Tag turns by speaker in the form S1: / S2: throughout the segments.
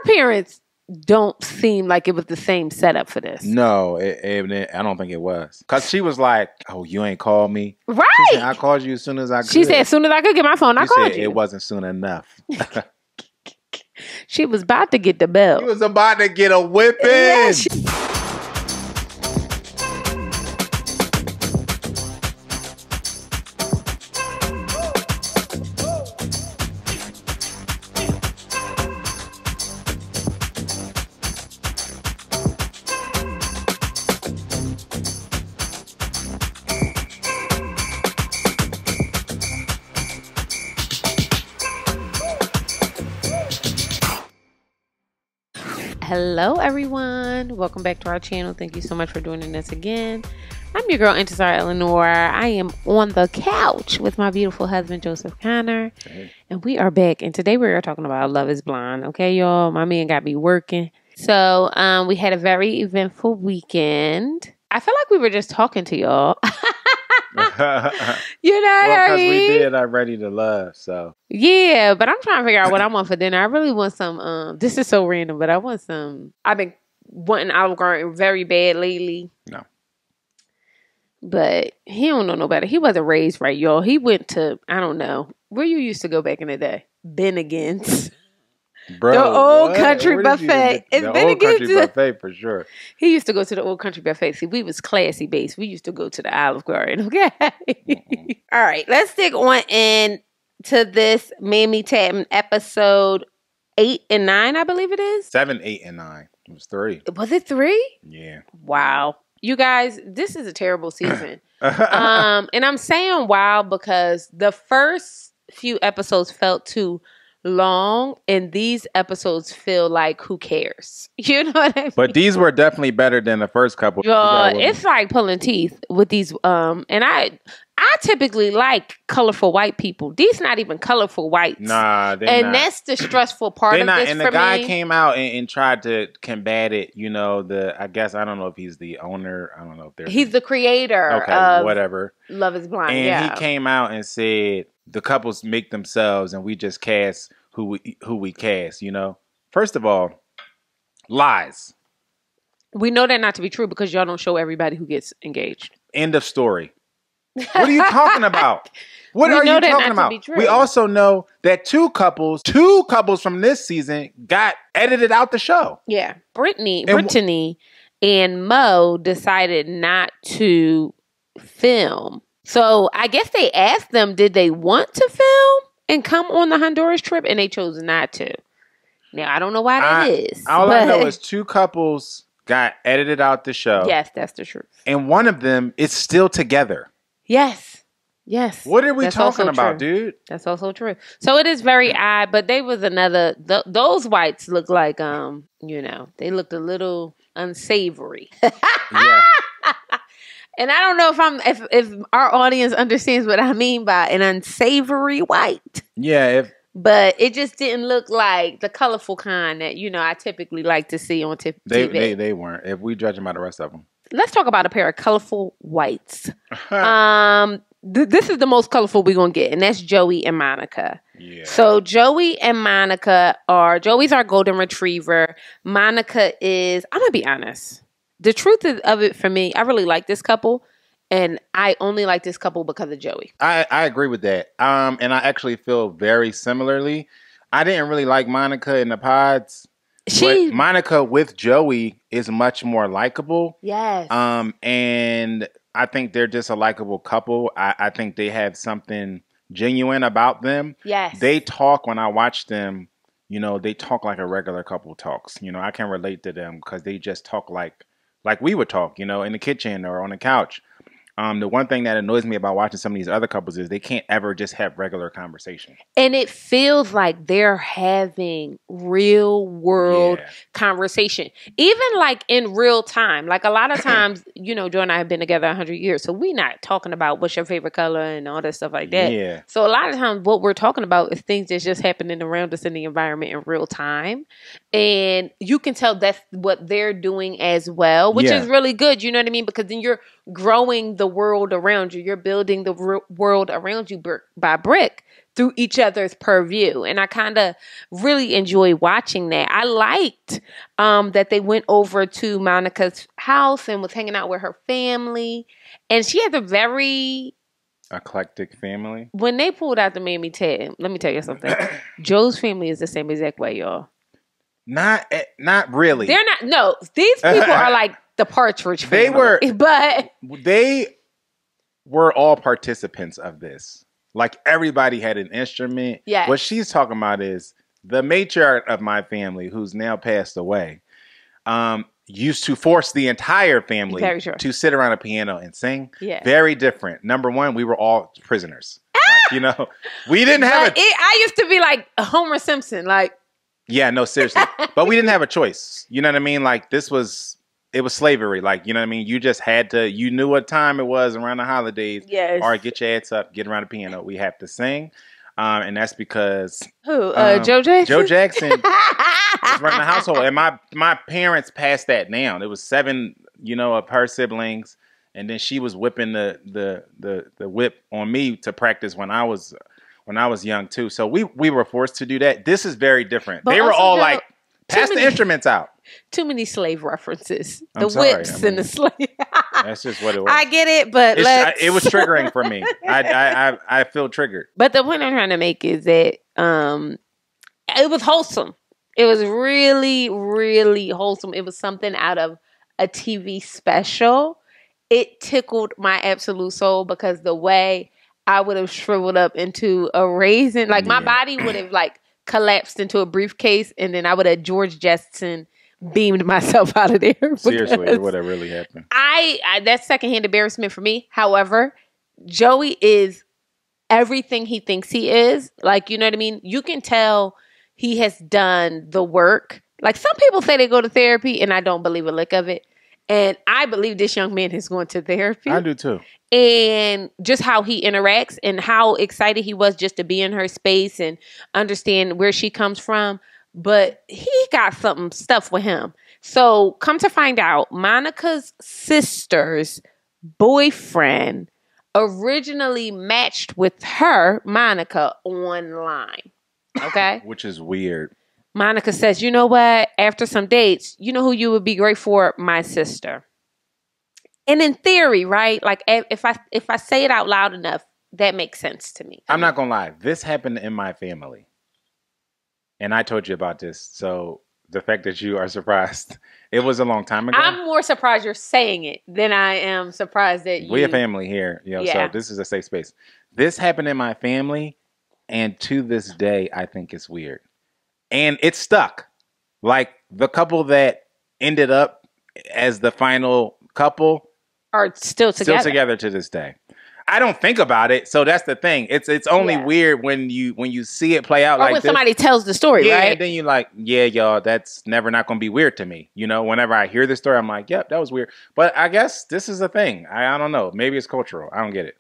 S1: her parents don't seem like it was the same setup for this.
S2: No, I don't think it was. Because she was like, oh, you ain't called me?
S1: Right.
S2: She said, I called you as soon as I could.
S1: She said, as soon as I could get my phone, I called you.
S2: It wasn't soon enough.
S1: She was about to get the belt.
S2: She was about to get a whipping.
S1: Yeah, Hello, everyone. Welcome back to our channel. Thank you so much for joining us again. I'm your girl, Zar Eleanor. I am on the couch with my beautiful husband, Zar Conner. Hey. And we are back. And today we are talking about Love is Blind. Okay, y'all? My man got me working. So we had a very eventful weekend. I feel like we were just talking to y'all. You know what I mean?
S2: Because we did Ready to Love, so.
S1: Yeah, but I'm trying to figure out what I want for dinner. I really want some, this is so random, but I want some, I've been wanting Olive Garden very bad lately.
S2: No.
S1: But he don't know no better. He wasn't raised right, y'all. He went to, I don't know, where you used to go back in the day? Bennigan's.
S2: Bro,
S1: the old country buffet.
S2: The old country buffet for sure.
S1: He used to go to the old country buffet. See, we was classy based. We used to go to the Olive Garden. Okay. All right. Let's dig on in to this Mammy Tatton episode 8 and 9, I believe it is.
S2: 7, 8, and 9. It was 3.
S1: Was it 3?
S2: Yeah.
S1: Wow. You guys, this is a terrible season. And I'm saying wow because the first few episodes felt too long, and these episodes feel like who cares? You know what I mean?
S2: But these were definitely better than the first couple.
S1: It's like pulling teeth with these. And I typically like colorful white people. These not even colorful whites.
S2: Nah,
S1: and not. That's the stressful part of this.
S2: And the guy came out and tried to combat it. You know, I guess I don't know if he's the owner. I don't know if
S1: he's the creator.
S2: Okay,
S1: of
S2: whatever.
S1: Love is Blind.
S2: And he came out and said the couples make themselves, and we just cast who we cast. You know, first of all, lies.
S1: We know that not to be true because y'all don't show everybody who gets engaged.
S2: End of story. What are you talking about? What are you talking about? We also know that two couples from this season got edited out the show.
S1: Yeah. Brittany and Mo decided not to film. So I guess they asked them, did they want to film and come on the Honduras trip? And they chose not to. Now, I don't know why that is.
S2: All I know is two couples got edited out the show.
S1: Yes, that's the truth.
S2: And one of them is still together.
S1: Yes. Yes.
S2: What are we talking about, dude?
S1: That's also true. So it is very odd, but they was another, those whites look like, they looked a little unsavory.
S2: Yeah.
S1: And I don't know if our audience understands what I mean by an unsavory white.
S2: Yeah.
S1: But it just didn't look like the colorful kind that, I typically like to see on TV.
S2: They weren't. If we judge them by the rest of them. Let's
S1: talk about a pair of colorful whites. This is the most colorful we're going to get, and that's Joey and Monica.
S2: Yeah.
S1: So Joey and Monica Joey's our golden retriever. Monica is, I'm going to be honest. The truth of it for me, I really like this couple, and I only like this couple because of Joey.
S2: I agree with that. And I actually feel very similarly. I didn't really like Monica in the pods. But Monica with Joey is much more likable.
S1: Yes.
S2: And I think they're just a likable couple. I think they have something genuine about them.
S1: Yes.
S2: They talk when I watch them, they talk like a regular couple talks. I can relate to them because they just talk like we would talk, in the kitchen or on the couch. The one thing that annoys me about watching some of these other couples is they can't ever just have regular conversation.
S1: And it feels like they're having real world conversation. Even like in real time. Like a lot of times, Joe and I have been together 100 years. So we're not talking about what's your favorite color and all that stuff like that.
S2: Yeah.
S1: So a lot of times what we're talking about is things that's just happening around us in the environment in real time. And you can tell that's what they're doing as well, which is really good. You know what I mean? Because then you're growing the world around you. You're building the world around you brick by brick through each other's purview. And I kind of really enjoy watching that. I liked that they went over to Monica's house and was hanging out with her family. And she has a very
S2: eclectic family.
S1: When they pulled out the Mammy Ted, let me tell you something. Joe's family is the same exact way, y'all.
S2: Not really.
S1: They're not. No, these people are like the Partridge family.
S2: They were all participants of this. Like everybody had an instrument.
S1: Yeah.
S2: What she's talking about is the matriarch of my family, who's now passed away, used to force the entire family to sit around a piano and sing.
S1: Yeah.
S2: Very different. Number one, we were all prisoners. Like, we didn't have
S1: I used to be like Homer Simpson, like.
S2: Yeah, no, seriously. But we didn't have a choice. You know what I mean? Like it was slavery. Like, you know what I mean? You just had to, you knew what time it was around the holidays.
S1: Yes.
S2: All right, get your ass up, get around the piano. We have to sing. And that's because
S1: who? Joe Jackson?
S2: Joe Jackson was running the household. And my parents passed that down. It was 7, of her siblings. And then she was whipping the whip on me to practice when I was young too. So we were forced to do that. This is very different. They were all like, pass the instruments out.
S1: Too many slave references. Whips and the slave.
S2: That's just what it was.
S1: I get it, but
S2: it was triggering for me. I feel triggered.
S1: But the point I'm trying to make is that it was wholesome. It was really, really wholesome. It was something out of a TV special. It tickled my absolute soul because the way I would have shriveled up into a raisin. Like my body would have like collapsed into a briefcase, and then I would have George Jetson beamed myself out of there.
S2: Seriously, it would have really happened.
S1: That's secondhand embarrassment for me. However, Joey is everything he thinks he is. Like, you know what I mean? You can tell he has done the work. Like some people say they go to therapy, and I don't believe a lick of it. And I believe this young man is going to therapy.
S2: I do too.
S1: And just how he interacts and how excited he was just to be in her space and understand where she comes from. But he got stuff with him. So come to find out, Monica's sister's boyfriend originally matched with her, Monica, online. Okay?
S2: Which is weird.
S1: Monica says, you know what? After some dates, you know who you would be great for? My sister. And in theory, right? Like if I say it out loud enough, that makes sense to me.
S2: I'm not going to lie. This happened in my family. And I told you about this. So the fact that you are surprised, it was a long time ago.
S1: I'm more surprised you're saying it than I am surprised that you...
S2: We're a family here. So this is a safe space. This happened in my family. And to this day, I think it's weird. And it stuck. Like the couple that ended up as the final couple
S1: are still
S2: together to this day. I don't think about it, so that's the thing. It's only weird when you see it play out
S1: or
S2: like
S1: when
S2: this.
S1: Somebody tells the story, right?
S2: And then you're like, yeah, y'all, that's never not going to be weird to me. Whenever I hear this story, I'm like, yep, that was weird. But I guess this is a thing. I don't know. Maybe it's cultural. I don't get it.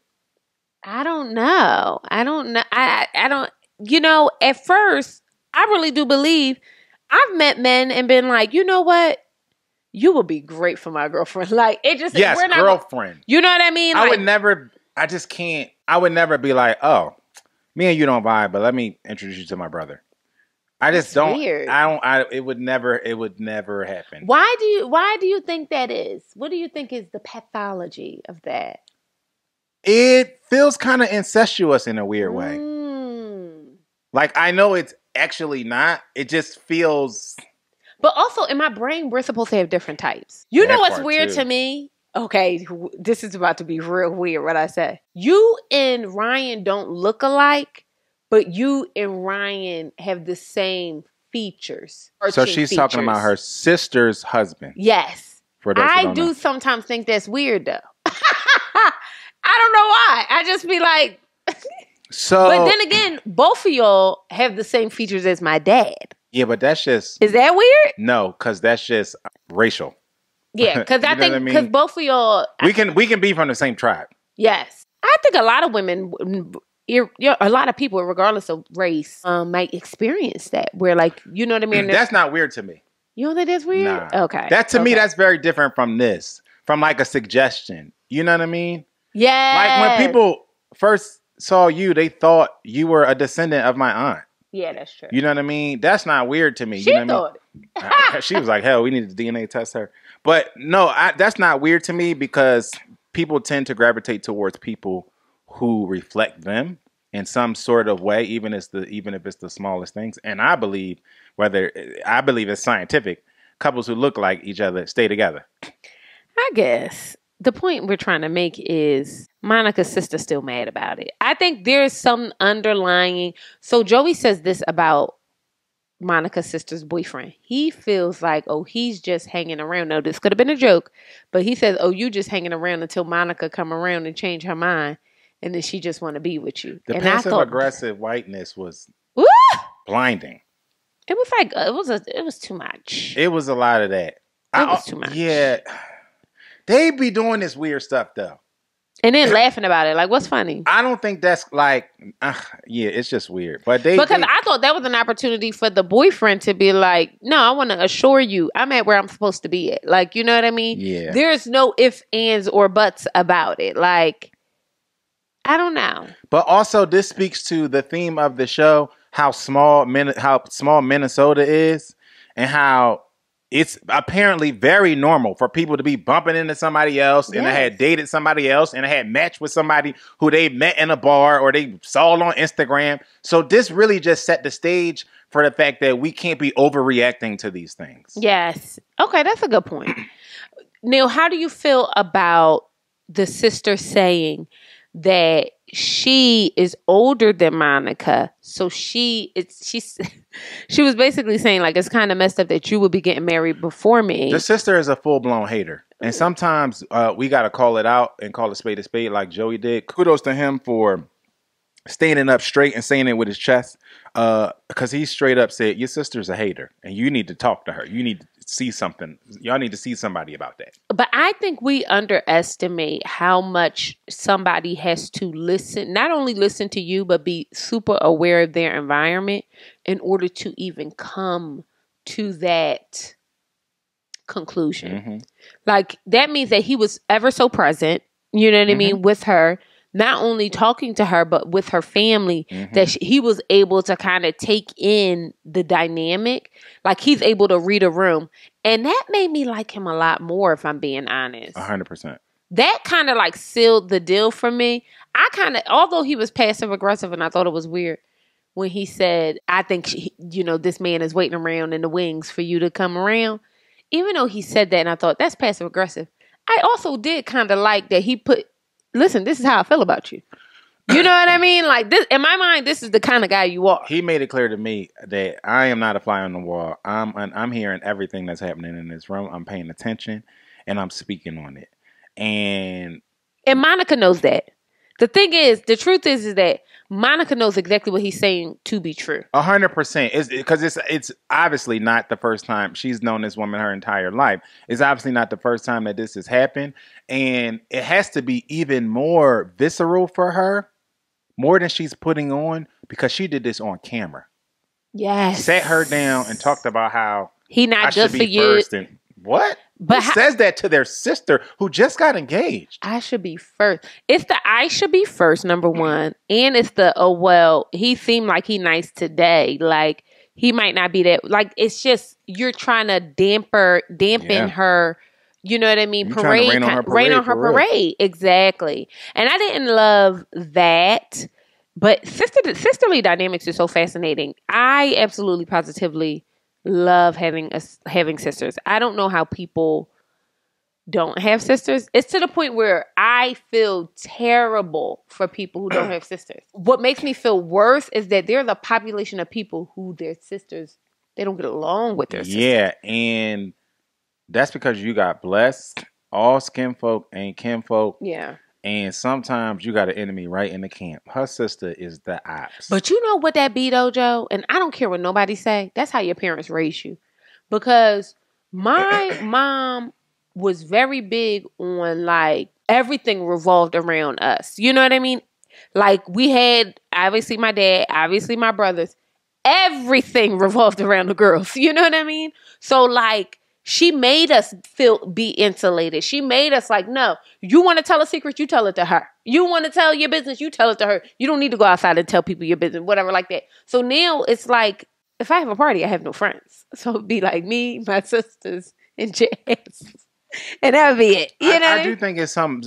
S1: I don't know. I don't. At first, I really do believe I've met men and been like, you know what? You would be great for my girlfriend. Like, it just...
S2: Yes, girlfriend.
S1: You know what I mean?
S2: I would never... I just can't... I would never be like, oh, me and you don't vibe, but let me introduce you to my brother. I just don't... Weird. It would never happen.
S1: Why do you think that is? What do you think is the pathology of that?
S2: It feels kind of incestuous in a weird way. Like, I know it's actually not. It just feels...
S1: But also, in my brain, we're supposed to have different types. You know what's weird to me? Okay, this is about to be real weird, what I say. You and Ryan don't look alike, but you and Ryan have the same features.
S2: So she's talking about her sister's husband.
S1: Yes. I do sometimes think that's weird, though. I don't know why. I just be like... But then again, both of y'all have the same features as my dad.
S2: Yeah, but that's just...
S1: Is that weird?
S2: No, because that's just racial.
S1: Yeah, because I think because both of y'all...
S2: We can be from the same tribe.
S1: Yes. I think a lot of women, a lot of people, regardless of race, might experience that. Where like, you know what I mean?
S2: That's not weird to me.
S1: You don't think that's weird?
S2: Nah.
S1: Okay.
S2: That to me, that's very different from this. From like a suggestion. You know what I mean?
S1: Yeah.
S2: Like when people first saw you, they thought you were a descendant of my aunt.
S1: Yeah, that's true.
S2: You know what I mean? That's not weird to me.
S1: She
S2: you know
S1: thought
S2: what I mean? She was like, hell, we need to DNA test her. But no, that's not weird to me because people tend to gravitate towards people who reflect them in some sort of way, even if it's the smallest things. And I believe it's scientific. Couples who look like each other stay together.
S1: I guess the point we're trying to make is Monica's sister's still mad about it. I think there's some underlying. So Joey says this about Monica's sister's boyfriend. He feels like, oh, he's just hanging around. No, this could have been a joke, but he says, oh, you just hanging around until Monica come around and change her mind, and then she just want to be with you.
S2: The
S1: and
S2: passive aggressive whiteness was blinding.
S1: It was like it was too much.
S2: It was a lot of that.
S1: It was too much.
S2: Yeah, they be doing this weird stuff though,
S1: and then laughing about it. Like, what's funny?
S2: I don't think that's like, yeah, it's just weird. But
S1: I thought that was an opportunity for the boyfriend to be like, no, I want to assure you, I'm at where I'm supposed to be at. Like, you know what I mean?
S2: Yeah.
S1: There's no ifs, ands, or buts about it. Like, I don't know.
S2: But also, this speaks to the theme of the show: how small Minnesota is, and how it's apparently very normal for people to be bumping into somebody else, and they had dated somebody else, and they had matched with somebody who they met in a bar or they saw on Instagram. So this really just set the stage for the fact that we can't be overreacting to these things.
S1: Yes. Okay, that's a good point. Neil, how do you feel about the sister saying that she is older than Monica, so she was basically saying like it's kind of messed up that you would be getting married before me.
S2: The sister is a full-blown hater, and sometimes we got to call it out and call a spade like Joey did. Kudos to him for standing up straight and saying it with his chest, because he straight up said your sister's a hater and you need to talk to her. You need to see something. Y'all need to see somebody about that.
S1: But I think we underestimate how much somebody has to listen, not only listen to you, but be super aware of their environment in order to even come to that conclusion. Mm-hmm. Like, that means that he was ever so present, you know what I mean, with her, not only talking to her, but with her family, that he was able to kind of take in the dynamic. Like, he's able to read a room. And that made me like him a lot more, if I'm being honest.
S2: 100%.
S1: That kind of like sealed the deal for me. Although he was passive aggressive and I thought it was weird when he said, I think, this man is waiting around in the wings for you to come around. Even though he said that and I thought that's passive aggressive, I also did kind of like that he put, listen, this is how I feel about you. You know what I mean? Like, this, in my mind, this is the kind of guy you are.
S2: He made it clear to me that I am not a fly on the wall. I'm hearing everything that's happening in this room. I'm paying attention, and I'm speaking on it. And
S1: Monica knows that. The thing is, the truth is that Monica knows exactly what he's saying to be true.
S2: 100%. Because it's obviously not the first time. She's known this woman her entire life. It's obviously not the first time that this has happened. And it has to be even more visceral for her, more than she's putting on, because she did this on camera.
S1: Yes.
S2: Sat her down and talked about how
S1: he not good for you.
S2: What? But who says that to their sister who just got engaged?
S1: I should be first. It's the I should be first, number one. And it's the, oh, well, he seemed like he nice today. Like, he might not be that. Like, it's just, you're trying to dampen her, you know what I mean?
S2: Rain on her parade.
S1: Exactly. And I didn't love that. But sisterly dynamics is so fascinating. I absolutely positively love having sisters. I don't know how people don't have sisters. It's to the point where I feel terrible for people who don't have sisters. What makes me feel worse is that there's a population of people who their sisters, they don't get along with their sisters.
S2: Yeah, and that's because you got blessed. All skin folk ain't kinfolk.
S1: Yeah.
S2: And sometimes you got an enemy right in the camp. Her sister is the ops.
S1: But you know what that be though, Joe? And I don't care what nobody say. That's how your parents raise you. Because my mom was very big on like everything revolved around us. You know what I mean? Like we had obviously my dad, obviously my brothers. Everything revolved around the girls. You know what I mean? So like She made us be insulated. She made us like, no, you want to tell a secret, you tell it to her. You want to tell your business, you tell it to her. You don't need to go outside and tell people your business, whatever like that. So now it's like, if I have a party, I have no friends. So it'd be like me, my sisters, and Jazz. And that would be it. You know?
S2: I do think it's some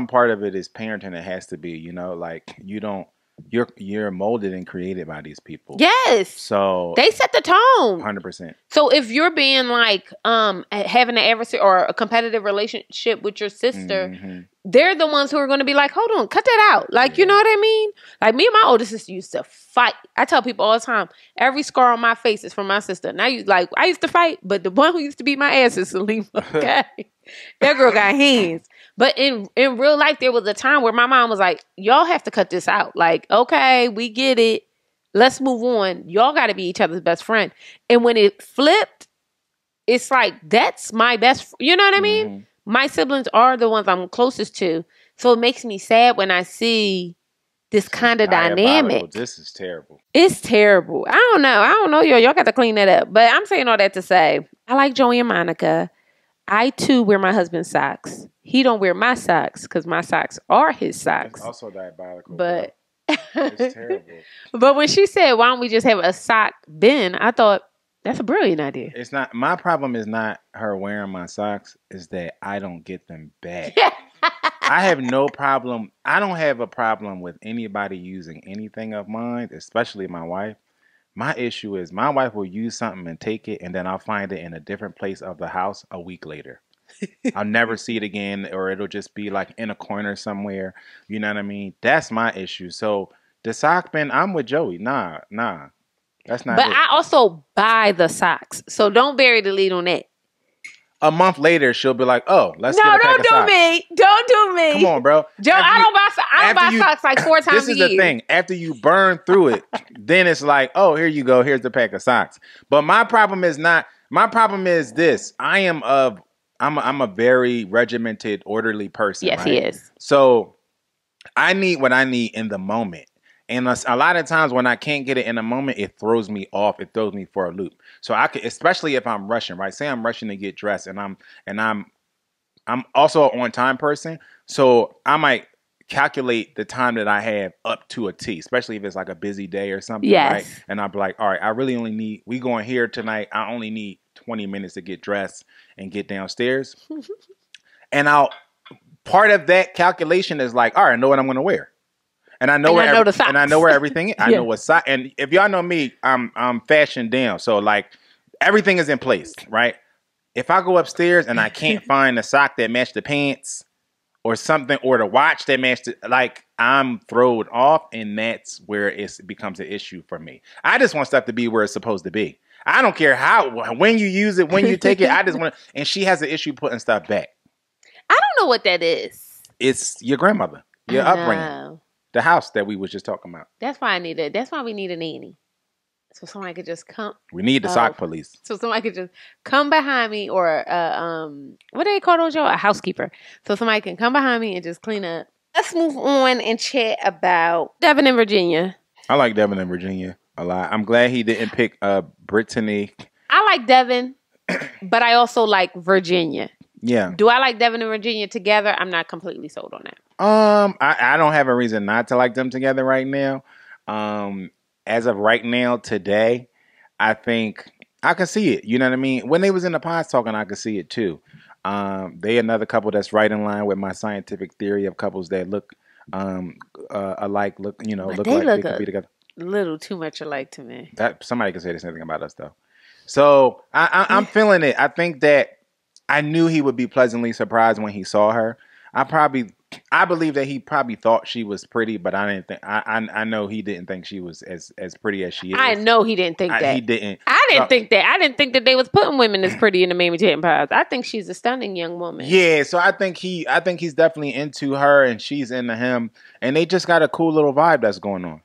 S2: part of it is parenting. It has to be, you know, like you're molded and created by these people.
S1: Yes.
S2: So
S1: they set the tone.
S2: 100%.
S1: So if you're being like having an adversary or a competitive relationship with your sister, they're the ones who are going to be like, hold on, cut that out. Like, you know what I mean? Like me and my older sister used to fight. I tell people all the time, every scar on my face is from my sister. And I used to fight, but the one who used to beat my ass is Salima. Okay. That girl got hands. But in real life, there was a time where my mom was like, y'all have to cut this out. Like, okay, we get it. Let's move on. Y'all got to be each other's best friend. And when it flipped, it's like, that's my best. You know what I mean? My siblings are the ones I'm closest to. So it makes me sad when I see this kind of dynamic.
S2: This is terrible.
S1: It's terrible. I don't know, y'all. Y'all got to clean that up. But I'm saying all that to say, I like Joey and Monica. I, too, wear my husband's socks. He don't wear my socks because my socks are his socks.
S2: It's also diabolical.
S1: But
S2: it's terrible.
S1: But when she said, why don't we just have a sock bin, I thought, that's a brilliant idea.
S2: It's not. My problem is not her wearing my socks. Is that I don't get them back. I have no problem. I don't have a problem with anybody using anything of mine, especially my wife. My issue is my wife will use something and take it, and then I'll find it in a different place of the house a week later. I'll never see it again, or it'll just be like in a corner somewhere. You know what I mean? That's my issue. So the sock bin, I'm with Joey. Nah. That's not
S1: But
S2: it.
S1: I also buy the socks. So don't bury the lead on that.
S2: A month later, she'll be like, "Oh, let's get a pack of socks."
S1: Don't do me.
S2: Come on, bro.
S1: Joe, I don't buy socks like 4 times a year.
S2: This is the thing. After you burn through it, then it's like, "Oh, here you go. Here's the pack of socks." But my problem is not. My problem is this. I'm a very regimented, orderly person.
S1: Yes,
S2: right?
S1: he is.
S2: So I need what I need in the moment. And a lot of times when I can't get it in a moment, it throws me off. It throws me for a loop. So I could, especially if I'm rushing, right? Say I'm rushing to get dressed, and I'm also an on-time person. So I might calculate the time that I have up to a T, especially if it's like a busy day or something, right? And I'll be like, all right, I really only need, we going here tonight. I only need 20 minutes to get dressed and get downstairs. And part of that calculation is like, all right, I know what I'm going to wear. And I know where everything is. I know what size. And if y'all know me, I'm fashion down. So like everything is in place, right? If I go upstairs and I can't find the sock that matched the pants or something, or the watch that matched it, like I'm thrown off, and that's where it becomes an issue for me. I just want stuff to be where it's supposed to be. I don't care when you use it, when you take it. I just want to, and she has an issue putting stuff back.
S1: I don't know what that is.
S2: It's your grandmother, your upbringing. The house that we was just talking about.
S1: That's why That's why we need a nanny. So somebody could just come.
S2: We need the sock police.
S1: So somebody could just come behind me, or what do they call those, y'all? A housekeeper. So somebody can come behind me and just clean up. Let's move on and chat about Devin in Virginia.
S2: I like Devin in Virginia a lot. I'm glad he didn't pick Brittany.
S1: I like Devin, but I also like Virginia.
S2: Yeah.
S1: Do I like Devin and Virginia together? I'm not completely sold on that.
S2: I don't have a reason not to like them together right now. As of right now, today, I think I can see it. You know what I mean? When they was in the pods talking, I could see it too. They another couple that's right in line with my scientific theory of couples that look alike. Look like they could be together.
S1: A little too much alike to me.
S2: That somebody can say the same thing about us though. So I'm feeling it. I think that I knew he would be pleasantly surprised when he saw her. I believe that he probably thought she was pretty, but I didn't think. I know he didn't think she was as pretty as she is.
S1: I know he didn't think that.
S2: He didn't.
S1: I didn't think that. I didn't think that they was putting women as pretty in the Mamie Tit Pies. I think she's a stunning young woman.
S2: Yeah, so I think he's definitely into her, and she's into him, and they just got a cool little vibe that's going on.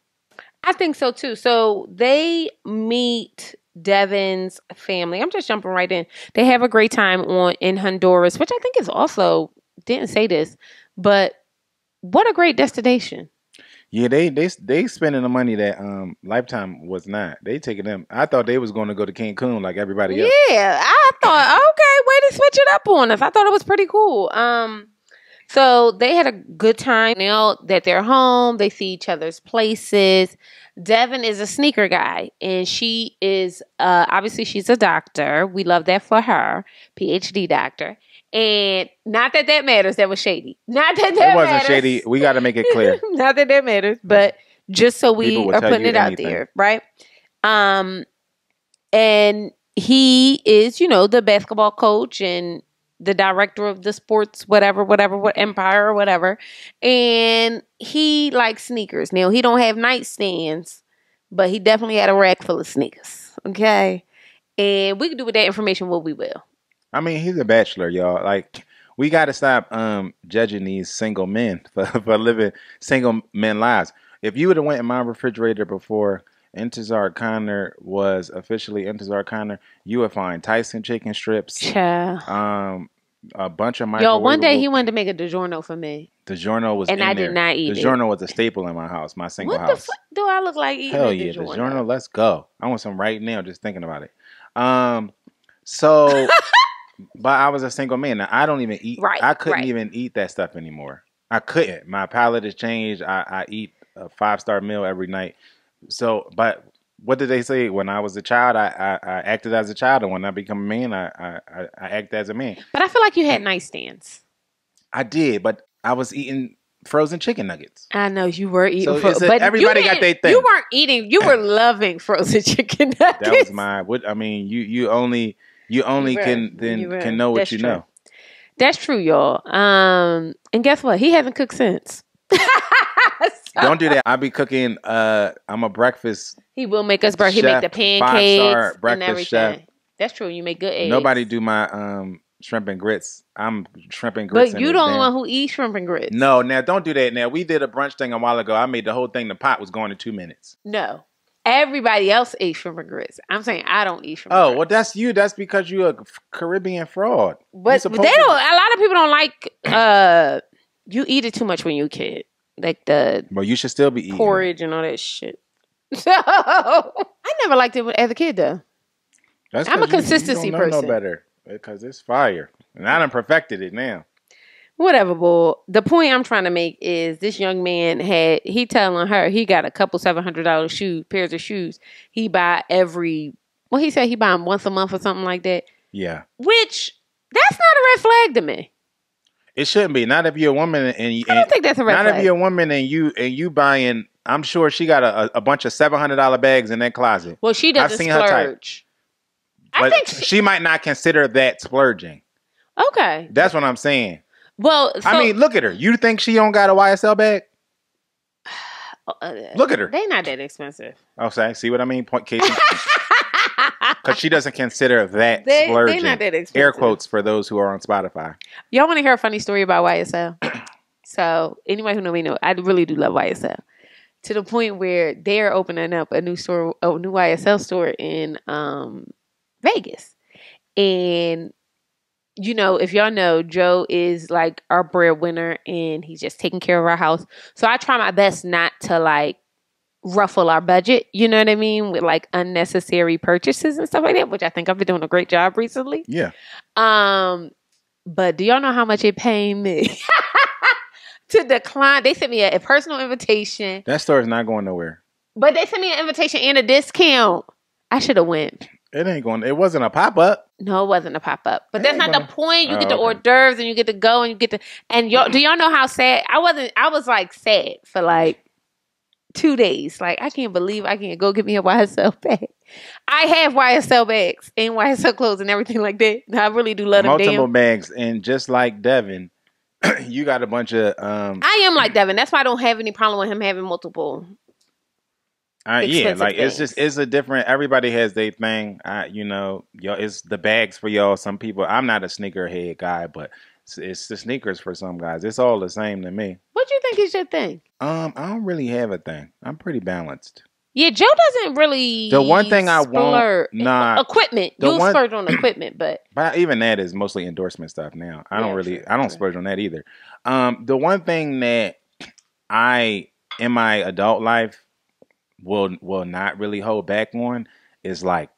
S1: I think so too. So they meet Devin's family. I'm just jumping right in. They have a great time in Honduras, which I think is also, didn't say this, but what a great destination.
S2: Yeah, they spending the money that Lifetime was not. They taking them. I thought they was going to go to Cancun like everybody else.
S1: Yeah, I thought, okay, way to switch it up on us. I thought it was pretty cool. So they had a good time. Now that they're home, they see each other's places. Devin is a sneaker guy, and she is obviously she's a doctor. We love that for her, PhD doctor. And not that matters. That was shady. Not that
S2: It wasn't
S1: matters.
S2: shady. We got to make it clear.
S1: Not that matters, but just so we are putting it out there, right? And he is, the basketball coach and the director of the sports, whatever, empire or whatever. And he likes sneakers. Now, he don't have nightstands, but he definitely had a rack full of sneakers. Okay. And we can do with that information what we will.
S2: I mean, he's a bachelor, y'all. Like, we got to stop judging these single men for living single men lives. If you would have went in my refrigerator before Zar Conner was officially Zar Conner, you would find Tyson chicken strips, a bunch of microwavable.
S1: Yo, one day he wanted to make a DiGiorno for me.
S2: DiGiorno was
S1: and
S2: in
S1: I
S2: there.
S1: did not eat it.
S2: DiGiorno was a staple in my house, my single house.
S1: What the fuck do I look like eating
S2: Hell
S1: a
S2: yeah,
S1: DiGiorno?
S2: DiGiorno, let's go. I want some right now just thinking about it. So, but I was a single man. Now, I don't even eat.
S1: Right,
S2: I couldn't even eat that stuff anymore. I couldn't. My palate has changed. I eat a 5-star meal every night. So, but what did they say? When I was a child, I acted as a child, and when I become a man, I act as a man.
S1: But I feel like you had nightstands.
S2: I did, but I was eating frozen chicken nuggets.
S1: I know you were eating,
S2: but everybody got their thing.
S1: You weren't eating. You were loving frozen chicken nuggets.
S2: That was my. I mean, you only can know what you know.
S1: That's true, y'all. And guess what? He hasn't cooked since.
S2: Don't do that. I'll be cooking. I'm a breakfast.
S1: He will make us breakfast. He make the pancakes and everything. Chef. That's true. You make good eggs.
S2: Nobody do my shrimp and grits. I'm shrimp and grits.
S1: But you don't want who eats shrimp and grits.
S2: No, now don't do that. Now we did a brunch thing a while ago. I made the whole thing. The pot was going in 2 minutes.
S1: No. Everybody else ate shrimp and grits. I'm saying I don't eat shrimp.
S2: Oh, well, that's you. That's because you're a Caribbean fraud.
S1: But they don't. A lot of people don't like. You eat it too much when you're a kid, like the.
S2: Well, you should still be eating
S1: porridge and all that shit. So I never liked it as a kid, though. I'm a consistency
S2: you don't
S1: person.
S2: No better because it's fire, and I done perfected it now.
S1: Whatever, boy. The point I'm trying to make is this young man he telling her he got a couple $700 pairs of shoes. He buy he said he buy them once a month or something like that.
S2: Yeah.
S1: Which, that's not a red flag to me.
S2: It shouldn't be. Not if you're a woman and
S1: I don't think that's a red flag.
S2: Not if you're a woman and you buying, I'm sure she got a bunch of $700 bags in that closet.
S1: Well, she doesn't splurge.
S2: I think she might not consider that splurging.
S1: Okay.
S2: That's what I'm saying.
S1: Well,
S2: I mean, look at her. You think she don't got a YSL bag? Look at her.
S1: They not that expensive.
S2: Okay, see what I mean? Point case. Because she doesn't consider that splurging.
S1: They're not that expensive.
S2: Air quotes for those who are on Spotify.
S1: Y'all want to hear a funny story about YSL? So, anybody who know me know, I really do love YSL. To the point where they're opening up a new YSL store in Vegas. And if y'all know, Joe is like our breadwinner and he's just taking care of our house. So I try my best not to like ruffle our budget, you know what I mean? With like unnecessary purchases and stuff like that, which I think I've been doing a great job recently.
S2: Yeah.
S1: But do y'all know how much it paid me to decline? They sent me a personal invitation.
S2: That store is not going nowhere.
S1: But they sent me an invitation and a discount. I should have went.
S2: It ain't going. It wasn't a pop-up.
S1: No, it wasn't a pop-up. But that's not the point. You get the hors d'oeuvres and you get to go and you get to. And do y'all know how sad I wasn't? I was like sad for like 2 days. Like, I can't believe I can't go get me a YSL bag. I have YSL bags and YSL clothes and everything like that. I really do love them.
S2: Multiple bags, and just like Devin, you got a bunch of.
S1: I am like Devin. That's why I don't have any problem with him having multiple.
S2: Yeah, like
S1: things.
S2: it's a different. Everybody has their thing. Y'all, it's the bags for y'all. Some people. I'm not a sneakerhead guy, but it's the sneakers for some guys. It's all the same to me.
S1: What do you think is your thing?
S2: I don't really have a thing. I'm pretty balanced.
S1: Yeah, Joe doesn't really.
S2: The one thing I want,
S1: equipment. You splurge on equipment, but
S2: even that is mostly endorsement stuff now. I don't splurge on that either. The one thing that I in my adult life will not really hold back on is like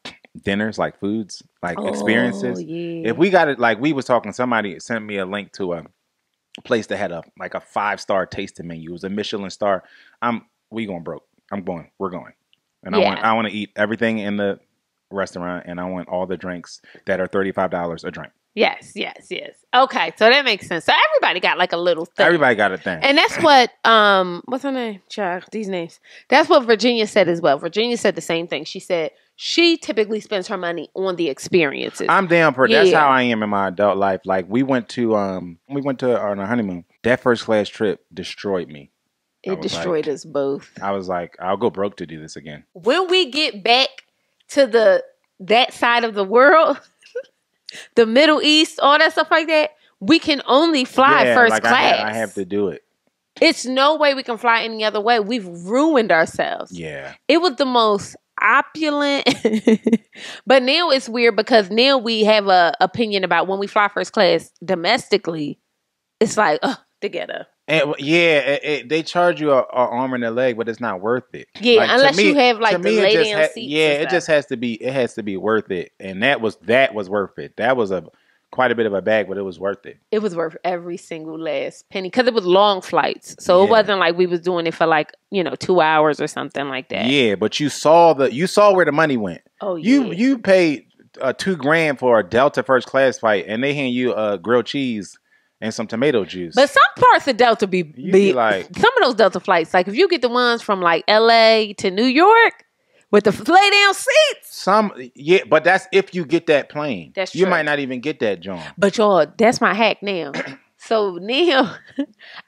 S2: dinners, like foods, like
S1: Oh,
S2: experiences.
S1: yeah.
S2: If we got it, like we was talking, somebody sent me a link to a place that had a 5-star tasting menu. It was a Michelin star. We going broke. We're going. And
S1: Yeah.
S2: I want to eat everything in the restaurant, and I want all the drinks that are $35 a drink.
S1: Yes. Okay, so that makes sense. So everybody got like a little thing.
S2: Everybody got a thing.
S1: And that's what what's her name? Child, these names. That's what Virginia said as well. Virginia said the same thing. She said she typically spends her money on the experiences.
S2: I'm down for that's how I am in my adult life. Like we went to on our honeymoon. That first class trip destroyed me.
S1: It destroyed us both.
S2: I was like, I'll go broke to do this again.
S1: When we get back to that side of the world, the Middle East, all that stuff like that, we can only fly first class.
S2: I have to do it.
S1: It's no way we can fly any other way. We've ruined ourselves.
S2: Yeah.
S1: It was the most opulent. But now it's weird because now we have a opinion about when we fly first class domestically. It's like, together.
S2: And they charge you an arm and a leg, but it's not worth it.
S1: Yeah, like, unless you have like the lay down seats.
S2: Yeah, it just has to be worth it, and that was worth it. That was quite a bit of a bag, but it was worth it.
S1: It was worth every single last penny because it was long flights, so it wasn't like we was doing it for like 2 hours or something like that.
S2: Yeah, but you saw where the money went.
S1: Oh yeah,
S2: you paid $2,000 for a Delta first class flight, and they hand you a grilled cheese and some tomato juice.
S1: But some parts of Delta be like some of those Delta flights. Like if you get the ones from like LA to New York with the lay down seats.
S2: But that's if you get that plane.
S1: That's true.
S2: You might not even get that, John.
S1: But y'all, that's my hack now. So now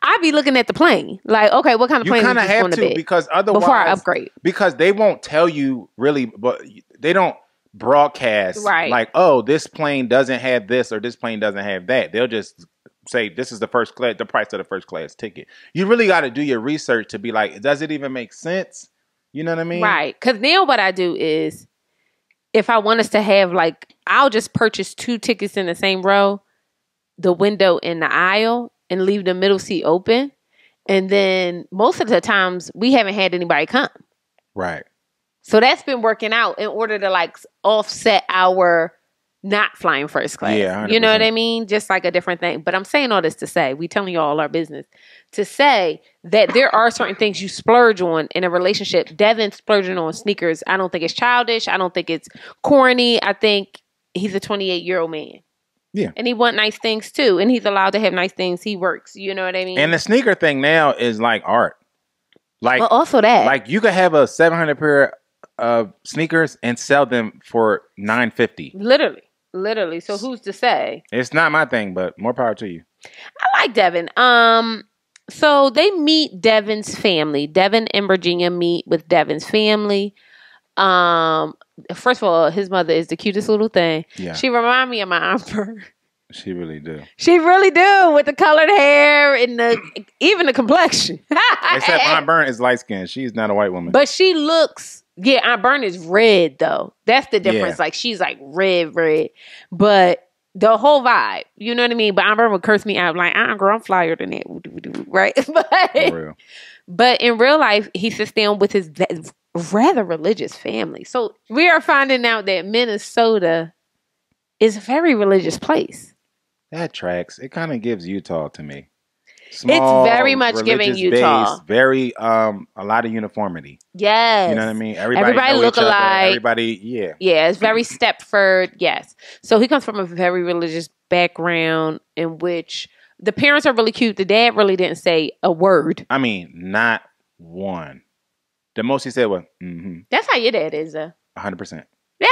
S1: I be looking at the plane. Like, okay, what kind of plane
S2: you kind of have to because otherwise
S1: before I upgrade.
S2: Because they won't tell you really, but they don't broadcast like, oh, this plane doesn't have this or this plane doesn't have that. They'll just say this is the price of the first class ticket. You really got to do your research to be like, does it even make sense? You know what I mean?
S1: Right. Because now what I do is if I want us to have like, I'll just purchase 2 tickets in the same row, the window and the aisle, and leave the middle seat open. And then most of the times we haven't had anybody come.
S2: Right.
S1: So that's been working out in order to like offset our not flying first class.
S2: Yeah, 100%.
S1: You know what I mean? Just like a different thing. But I'm saying all this to say, we telling you all our business, to say that there are certain things you splurge on in a relationship. Devin splurging on sneakers. I don't think it's childish. I don't think it's corny. I think he's a 28-year-old man.
S2: Yeah.
S1: And he wants nice things too. And he's allowed to have nice things. He works. You know what I mean?
S2: And the sneaker thing now is like art. Like,
S1: well, also that.
S2: Like you could have a 700 pair of sneakers and sell them for $950.
S1: Literally. So who's to say?
S2: It's not my thing, but more power to you.
S1: I like Devin. So they meet Devin's family. Devin and Virginia meet with Devin's family. First of all, his mother is the cutest little thing. Yeah. She reminds me of my Aunt Bern.
S2: She really do.
S1: She really do, with the colored hair and even the complexion.
S2: Except Aunt Bern is light skinned. She's not a white woman.
S1: But she looks. Yeah, Aunt Bern is red, though. That's the difference. Yeah. Like, she's like red. But the whole vibe, you know what I mean? But Aunt Bern would curse me out like, girl, I'm flyer than that. Right? But in real life, he sits down with his rather religious family. So we are finding out that Minnesota is a very religious place.
S2: That tracks. It kind of gives Utah to me. Small,
S1: it's very much giving Utah.
S2: Based, very a lot of uniformity.
S1: Yes.
S2: You know what I mean?
S1: Everybody look alike.
S2: Everybody, yeah.
S1: Yeah, it's very Stepford. Yes. So he comes from a very religious background in which the parents are really cute. The dad really didn't say a word.
S2: I mean, not one. The most he said was, mm-hmm.
S1: That's how your dad is, though.
S2: 100%.
S1: Yeah.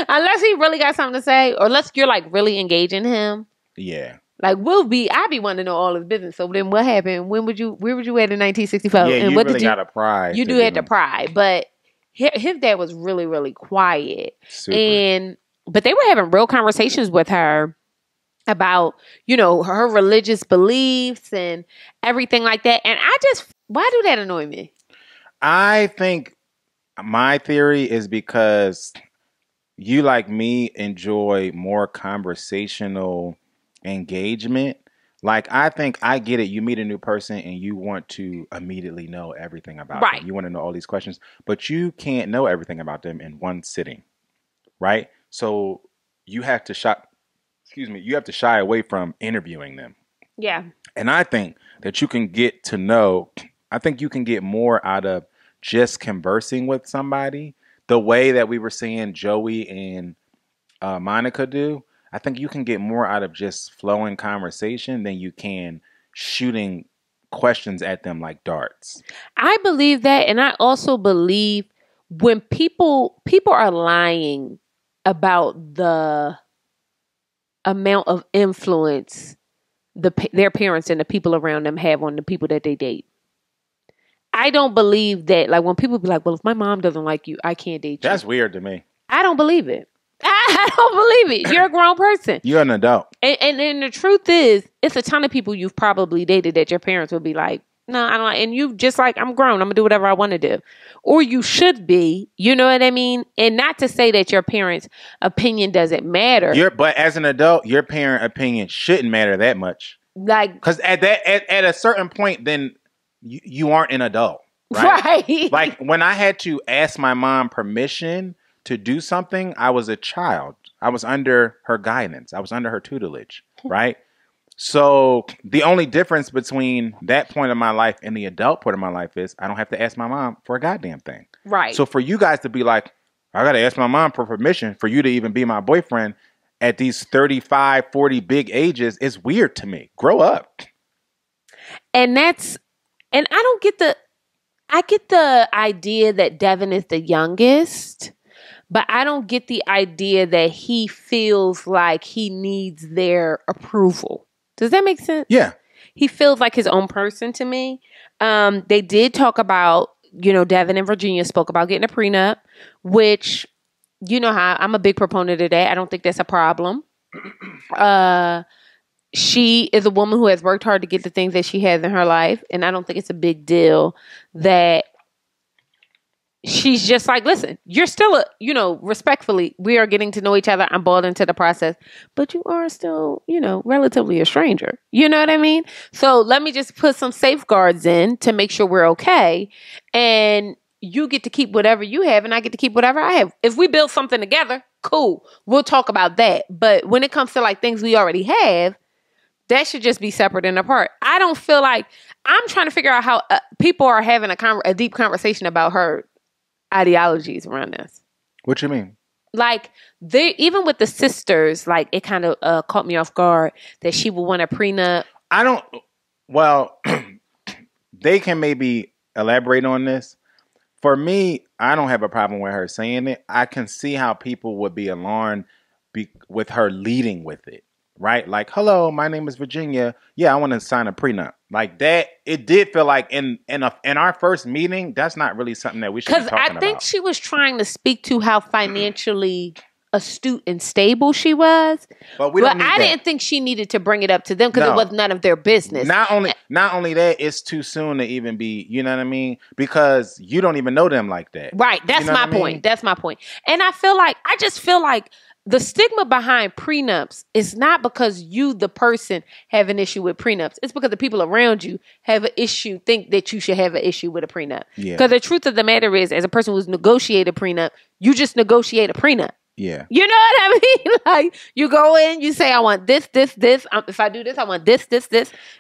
S1: Unless he really got something to say, or unless you're like really engaging him.
S2: Yeah.
S1: Like I be wanting to know all his business. So then what happened? Where would you at in 1965?
S2: Yeah,
S1: and
S2: you
S1: what
S2: really got to pry.
S1: You do have to pry. But his dad was really, really quiet. Super. But they were having real conversations with her about, her religious beliefs and everything like that. And why do that annoy me?
S2: I think my theory is because you, like me, enjoy more conversational engagement. Like, I think I get it. You meet a new person and you want to immediately know everything about them. You want to know all these questions, but you can't know everything about them in one sitting. right? So you have to you have to shy away from interviewing them.
S1: Yeah.
S2: And I think that you can get to know, I think you can get more out of just conversing with somebody the way that we were seeing Joey and Monica do. I think you can get more out of just flowing conversation than you can shooting questions at them like darts.
S1: I believe that, and I also believe when people are lying about the amount of influence their parents and the people around them have on the people that they date. I don't believe that. Like when people be like, "Well, if my mom doesn't like you, I can't date you."
S2: That's weird to me.
S1: I don't believe it. I don't believe it. You're a grown person.
S2: You're an adult.
S1: And the truth is, it's a ton of people you've probably dated that your parents would be like, no, I don't. And you just like, I'm grown. I'm going to do whatever I want to do. Or you should be. You know what I mean? And not to say that your parents' opinion doesn't matter.
S2: But as an adult, your parent opinion shouldn't matter that much.
S1: Like,
S2: because at a certain point, then you aren't an adult. Right? Like when I had to ask my mom permission to do something, I was a child. I was under her guidance. I was under her tutelage, right? So the only difference between that point of my life and the adult point of my life is I don't have to ask my mom for a goddamn thing.
S1: Right.
S2: So for you guys to be like, I got to ask my mom for permission for you to even be my boyfriend at these 35, 40 big ages is weird to me. Grow up.
S1: And I get the idea that Devin is the youngest. But I don't get the idea that he feels like he needs their approval. Does that make sense?
S2: Yeah.
S1: He feels like his own person to me. They did talk about, Devin and Virginia spoke about getting a prenup, which, you know how I'm a big proponent of that. I don't think that's a problem. She is a woman who has worked hard to get the things that she has in her life. And I don't think it's a big deal that she's just like, listen, you're still respectfully, we are getting to know each other. I'm bought into the process, but you are still, relatively a stranger. You know what I mean? So let me just put some safeguards in to make sure we're okay. And you get to keep whatever you have and I get to keep whatever I have. If we build something together, cool. We'll talk about that. But when it comes to like things we already have, that should just be separate and apart. I don't feel like I'm trying to figure out how people are having a deep conversation about her ideologies around this.
S2: What you mean?
S1: Like even with the sisters, like it kind of caught me off guard that she would want a prenup.
S2: They can maybe elaborate on this. For me, I don't have a problem with her saying it. I can see how people would be alarmed with her leading with it, right? Like, hello, my name is Virginia. Yeah, I want to sign a prenup. Like that, it did feel like in our first meeting, that's not really something that we should be talking about. Because I think
S1: she was trying to speak to how financially astute and stable she was.
S2: But
S1: I didn't think she needed to bring it up to them because it was none of their business.
S2: Not only that, it's too soon to even be, you know what I mean? Because you don't even know them like that.
S1: Right. That's my point. That's my point. And I just feel like the stigma behind prenups is not because you, the person, have an issue with prenups. It's because the people around you have an issue, think that you should have an issue with a prenup. Because the truth of the matter is, as a person who's negotiated a prenup, you just negotiate a prenup.
S2: Yeah.
S1: You know what I mean? Like, you go in, you say, I want this. If I do this, I want this.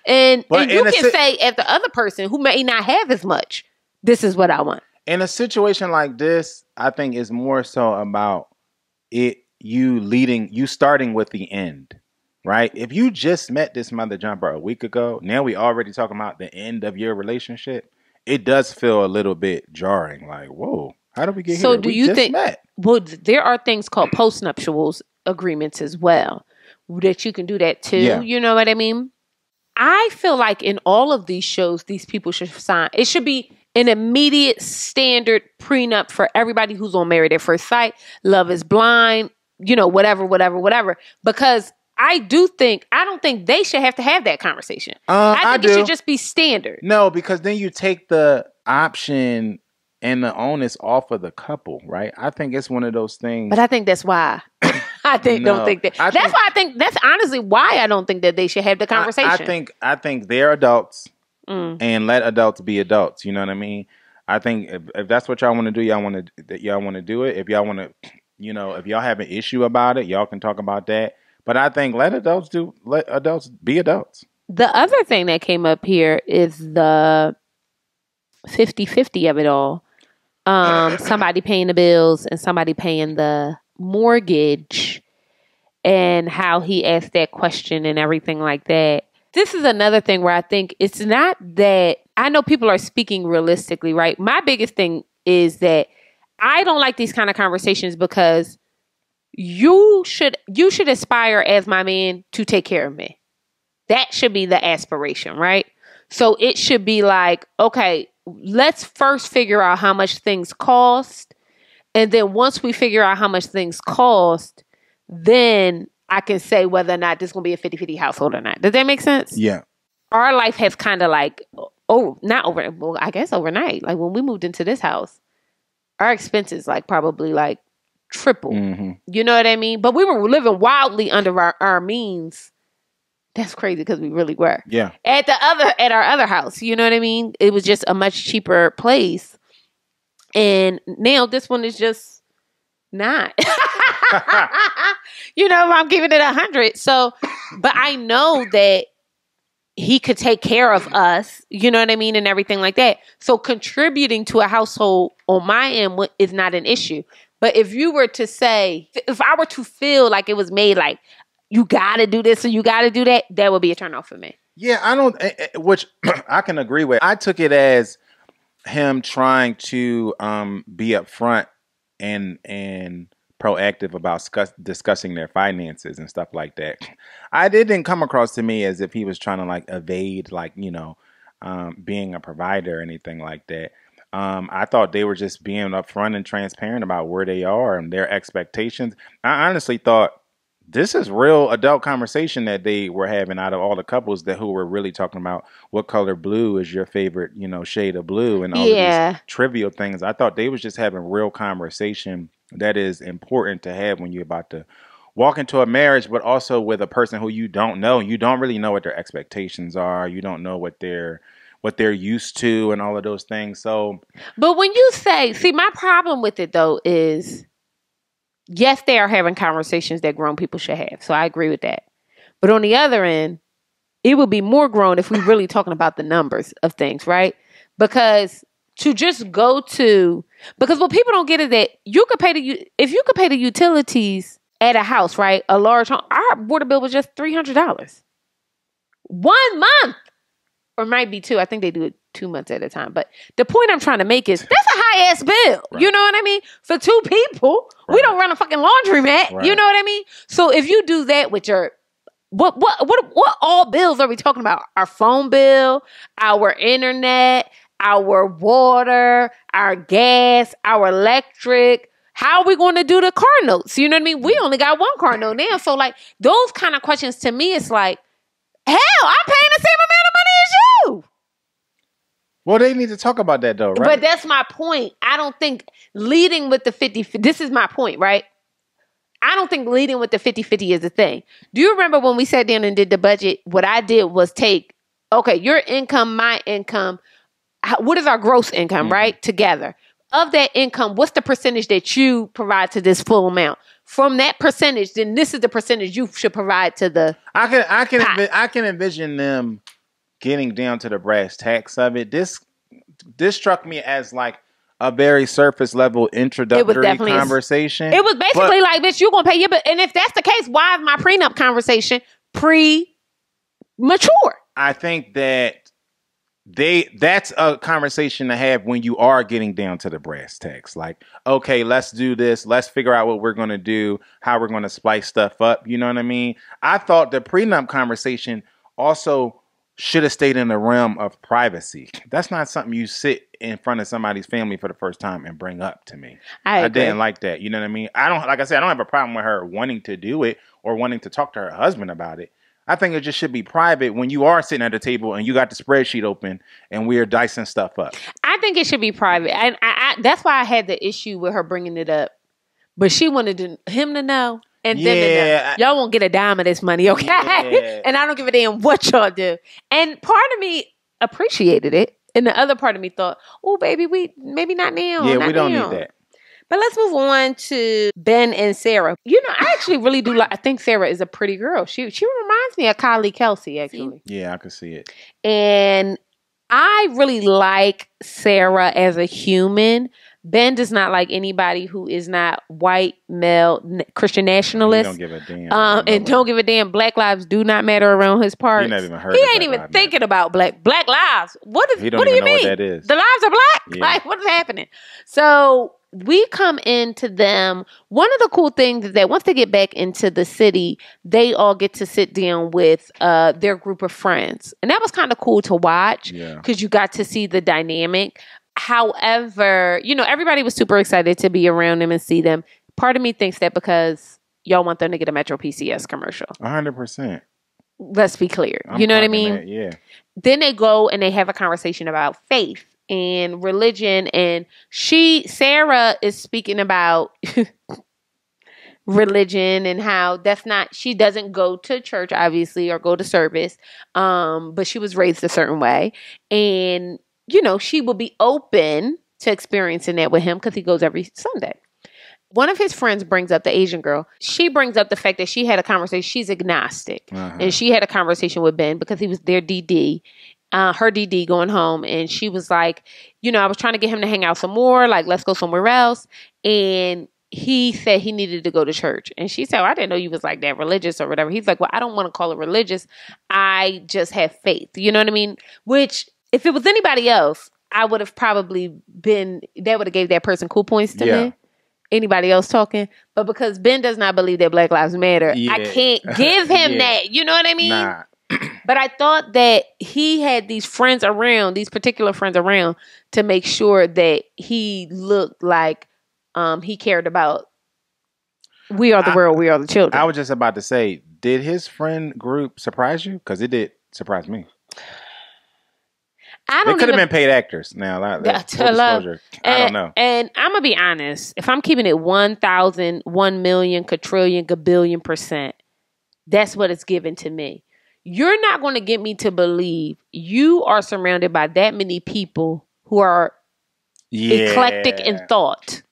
S1: And you can say, as the other person who may not have as much, this is what I want.
S2: In a situation like this, I think it's more so about you starting with the end, right? If you just met this mother jumper a week ago, now we already talking about the end of your relationship. It does feel a little bit jarring. Like, whoa, how did we get here?
S1: So do you think? Well, there are things called postnuptials agreements as well that you can do that too. Yeah. You know what I mean? I feel like in all of these shows, these people should sign. It should be an immediate standard prenup for everybody who's on Married at First Sight, Love is Blind, whatever. Because I don't think they should have to have that conversation. I think it should just be standard.
S2: No, because then you take the option and the onus off of the couple, right? I think it's one of those things.
S1: But I think that's why. Don't think that. That's why I think that's honestly why I don't think that they should have the conversation.
S2: I think they're adults and let adults be adults. You know what I mean? I think if that's what y'all want to do, y'all want to do it. If y'all want to You know, if y'all have an issue about it, y'all can talk about that. But I think let adults be adults.
S1: The other thing that came up here is the 50-50 of it all. Somebody paying the bills and somebody paying the mortgage, and how he asked that question and everything like that. This is another thing where I think it's not that, I know people are speaking realistically, right? My biggest thing is that I don't like these kind of conversations because you should aspire as my man to take care of me. That should be the aspiration, right? So it should be like, okay, let's first figure out how much things cost. And then once we figure out how much things cost, then I can say whether or not this is going to be a 50-50 household or not. Does that make sense?
S2: Yeah.
S1: Our life has kind of like, I guess overnight. Like when we moved into this house, our expenses like probably like triple.
S2: Mm-hmm.
S1: You know what I mean? But we were living wildly under our means. That's crazy because we really were.
S2: Yeah.
S1: At our other house, you know what I mean? It was just a much cheaper place. And now this one is just not. You know, I'm giving it 100. So, but I know that he could take care of us, you know what I mean? And everything like that. So contributing to a household on my end is not an issue. But if you were to say, if I were to feel like it was made like, you got to do this or you got to do that, that would be a turnoff for me.
S2: Yeah, I don't, which I can agree with. I took it as him trying to be upfront and proactive about discussing their finances and stuff like that. It didn't come across to me as if he was trying to like evade, like, you know, being a provider or anything like that. I thought they were just being upfront and transparent about where they are and their expectations. I honestly thought this is real adult conversation that they were having out of all the couples who were really talking about what color blue is your favorite, you know, shade of blue and all of these trivial things. I thought they was just having real conversation that is important to have when you're about to walk into a marriage, but also with a person who you don't know. You don't really know what their expectations are. You don't know what they're used to and all of those things. So,
S1: but when you say, see, my problem with it though is, yes, they are having conversations that grown people should have. So I agree with that. But on the other end, it would be more grown if we really talking about the numbers of things, right? Because to just go to, because what people don't get is that if you could pay the utilities at a house, right? A large home, our water bill was just $300. 1 month. Or might be 2. I think they do it 2 months at a time. But the point I'm trying to make is that's a high ass bill. Right. You know what I mean? For 2 people, right. We don't run a fucking laundromat. Right. You know what I mean? So if you do that with your what all bills are we talking about? Our phone bill, our internet, our water, our gas, our electric. How are we going to do the car notes? You know what I mean? We only got 1 car note now. So like those kind of questions to me, it's like, hell, I'm paying the same amount of money as you.
S2: Well, they need to talk about that though, right?
S1: But that's my point. I don't think leading with the 50, this is my point, right? I don't think leading with the 50-50 is a thing. Do you remember when we sat down and did the budget? What I did was take, okay, your income, my income, what is our gross income, right? Together. Of that income, what's the percentage that you provide to this full amount? From that percentage, then this is the percentage you should provide to the
S2: I can envision them getting down to the brass tacks of it. This struck me as like a very surface level introductory conversation.
S1: It was basically like, bitch, you gonna pay your bill. And if that's the case, why is my prenup conversation premature?
S2: I think that that's a conversation to have when you are getting down to the brass tacks. Like, okay, let's do this. Let's figure out what we're going to do, how we're going to splice stuff up. You know what I mean? I thought the prenup conversation also should have stayed in the realm of privacy. That's not something you sit in front of somebody's family for the first time and bring up to me. I didn't like that. You know what I mean? I don't have a problem with her wanting to do it or wanting to talk to her husband about it. I think it just should be private when you are sitting at the table and you got the spreadsheet open and we're dicing stuff up.
S1: I think it should be private. And I that's why I had the issue with her bringing it up. But she wanted him to know and them to know. Y'all won't get a dime of this money, okay? Yeah. And I don't give a damn what y'all do. And part of me appreciated it. And the other part of me thought, oh, baby, we maybe not now.
S2: Yeah, we don't need that.
S1: But let's move on to Ben and Sarah. You know, I actually really do I think Sarah is a pretty girl. She reminds me of Kylie Kelsey, actually.
S2: Yeah, I can see it.
S1: And I really like Sarah as a human. Ben does not like anybody who is not white, male, Christian nationalist.
S2: He don't give a damn.
S1: And don't give a damn. Black lives do not matter around his parts.
S2: He never even heard.
S1: He ain't even thinking about black lives. What do you mean?
S2: What that is.
S1: The lives are black?
S2: Yeah.
S1: Like, what is happening? So we come into them. One of the cool things is that once they get back into the city, they all get to sit down with their group of friends. And that was kind of cool to watch because you got to see the dynamic. However, you know, everybody was super excited to be around them and see them. Part of me thinks that because y'all want them to get a Metro PCS commercial.
S2: 100%.
S1: Let's be clear. You know what I mean?
S2: That, yeah.
S1: Then they go and they have a conversation about faith and religion. And Sarah is speaking about religion and how she doesn't go to church, obviously, or go to service. But she was raised a certain way. And you know, she will be open to experiencing that with him because he goes every Sunday. One of his friends brings up the Asian girl. She brings up the fact that she had a conversation. She's agnostic. And she had a conversation with Ben because he was their DD, her DD going home. And she was like, you know, I was trying to get him to hang out some more. Like, let's go somewhere else. And he said he needed to go to church. And she said, well, I didn't know you was like that religious or whatever. He's like, well, I don't want to call it religious. I just have faith. You know what I mean? Which... if it was anybody else, I would have probably that would have gave that person cool points to me. Anybody else talking. But because Ben does not believe that Black Lives Matter, I can't give him that. You know what I mean?
S2: Nah.
S1: But I thought that he had these particular friends around to make sure that he looked like he cared about we are the world, we are the children.
S2: I was just about to say, did his friend group surprise you? Because it did surprise me. They could have been paid actors. Now, disclosure. I don't know.
S1: And I'm going to be honest. If I'm keeping it 1,000, 1 million, quadrillion, gabillion %, that's what it's given to me. You're not going to get me to believe you are surrounded by that many people who are eclectic in thought.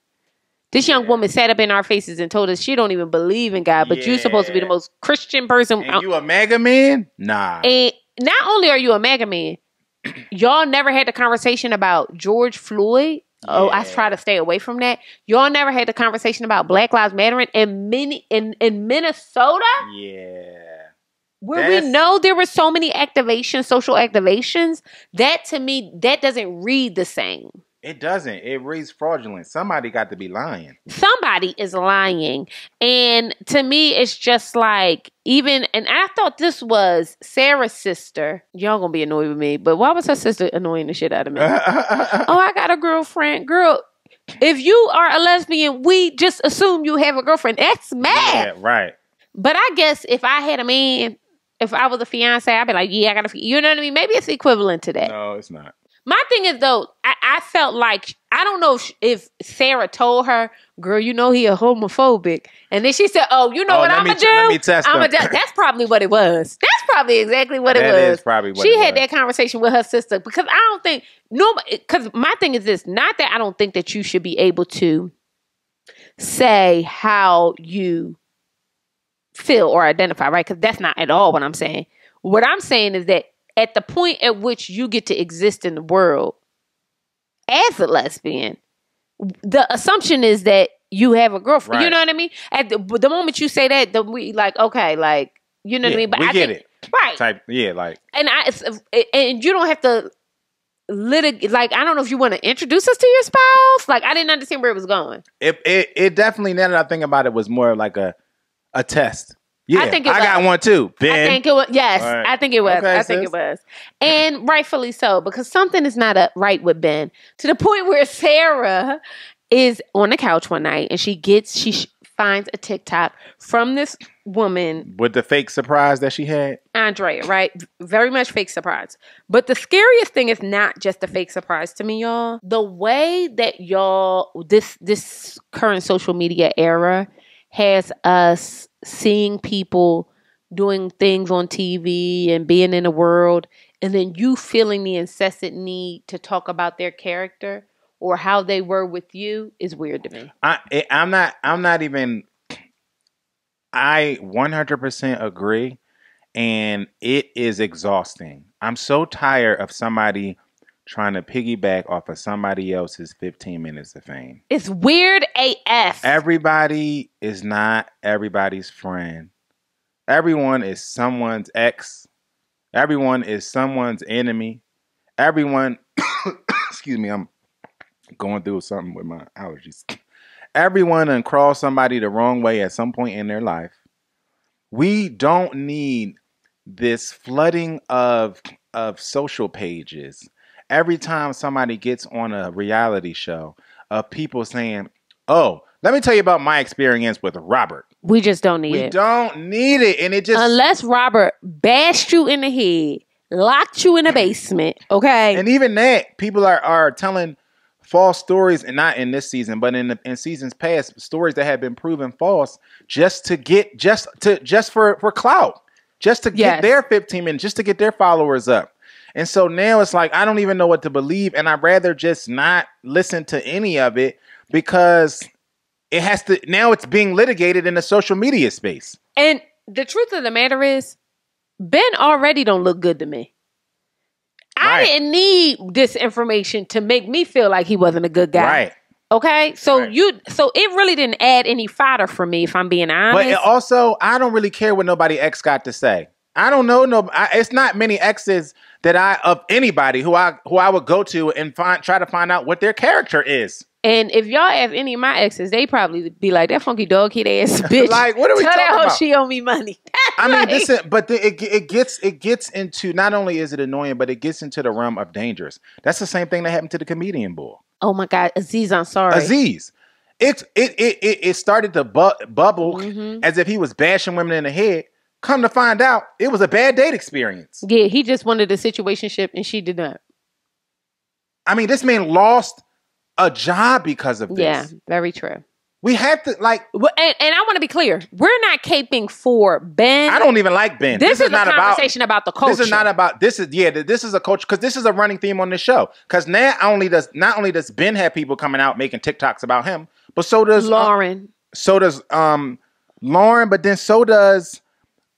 S1: This young woman sat up in our faces and told us she don't even believe in God, but you're supposed to be the most Christian person.
S2: And you a MAGA man? Nah.
S1: And not only are you a MAGA man, y'all never had the conversation about George Floyd. Oh, I try to stay away from that. Y'all never had the conversation about Black Lives Matter in Minnesota.
S2: Yeah.
S1: Where we know there were so many social activations. That to me, that doesn't read the same.
S2: It doesn't. It reads fraudulent. Somebody got to be lying.
S1: Somebody is lying. And to me, it's just like, and I thought this was Sarah's sister. Y'all gonna be annoyed with me, but why was her sister annoying the shit out of me? Oh, I got a girlfriend. Girl, if you are a lesbian, we just assume you have a girlfriend. That's mad.
S2: Yeah, right.
S1: But I guess if I had a man, if I was a fiance, I'd be like, yeah, I got a, you know what I mean? Maybe it's equivalent to that.
S2: No, it's not.
S1: My thing is, though, I felt like, I don't know if Sarah told her, girl, you know he a homophobic. And then she said, oh, you know what I'm going to do?
S2: Let me test him.
S1: That's probably what it was. That's probably exactly what it was.
S2: That is probably what
S1: she had that conversation with her sister. Because I don't think, because my thing is this, not that I don't think that you should be able to say how you feel or identify, right? Because that's not at all what I'm saying. What I'm saying is that at the point at which you get to exist in the world as a lesbian, the assumption is that you have a girlfriend. Right. You know what I mean? At the moment you say that, we like, okay, like, you know what I mean?
S2: But I get it.
S1: Right.
S2: Like.
S1: And you don't have to litigate. Like, I don't know if you want to introduce us to your spouse. Like, I didn't understand where it was going.
S2: It definitely, now that I think about it, was more like a test. Yeah, I got one too. Ben.
S1: I think it was. Yes, right. I think it was. Okay, I think it was, and rightfully so, because something is not right with Ben, to the point where Sarah is on the couch one night and she finds a TikTok from this woman
S2: with the fake surprise that she had,
S1: Andrea. Right, very much fake surprise. But the scariest thing is not just the fake surprise to me, y'all. The way that this current social media era has us seeing people doing things on TV and being in the world, and then you feeling the incessant need to talk about their character or how they were with you is weird to me.
S2: I'm not even. I 100% agree, and it is exhausting. I'm so tired of somebody trying to piggyback off of somebody else's 15 minutes of fame.
S1: It's weird AF.
S2: Everybody is not everybody's friend. Everyone is someone's ex. Everyone is someone's enemy. Everyone, excuse me, I'm going through something with my allergies. Everyone and cross somebody the wrong way at some point in their life. We don't need this flooding of social pages. Every time somebody gets on a reality show of people saying, oh, let me tell you about my experience with Robert.
S1: We just don't need it.
S2: We don't need it. And it just...
S1: Unless Robert bashed you in the head, locked you in a basement, okay?
S2: And even that, people are telling false stories, and not in this season, but in seasons past, stories that have been proven false just for clout, just to get their 15 minutes, just to get their followers up. And so now it's like, I don't even know what to believe, and I'd rather just not listen to any of it because it has to, now it's being litigated in the social media space.
S1: And the truth of the matter is, Ben already don't look good to me. I didn't need this information to make me feel like he wasn't a good guy.
S2: Right.
S1: Okay? So so it really didn't add any fodder for me, if I'm being honest.
S2: But also, I don't really care what nobody ex got to say. I don't know. It's not many exes that of anybody who I would go to and try to find out what their character is.
S1: And if y'all ask any of my exes, they probably be like, that funky dog kid ass bitch.
S2: Like, what are we talking about?
S1: Tell that hoe she owe me money.
S2: I mean, it gets into, not only is it annoying, but it gets into the realm of dangerous. That's the same thing that happened to the comedian boy.
S1: Oh my God, Aziz Ansari.
S2: Aziz. It started to bubble as if he was bashing women in the head. Come to find out, it was a bad date experience.
S1: Yeah, he just wanted a situationship and she did not.
S2: I mean, this man lost a job because of this.
S1: Yeah, very true.
S2: We have to, like...
S1: And I want to be clear. We're not caping for Ben.
S2: I don't even like Ben.
S1: This is not a conversation about the culture.
S2: This is not about... This is a culture, because this is a running theme on this show. Because not only does Ben have people coming out making TikToks about him, but so does...
S1: Lauren.
S2: Lauren, but then so does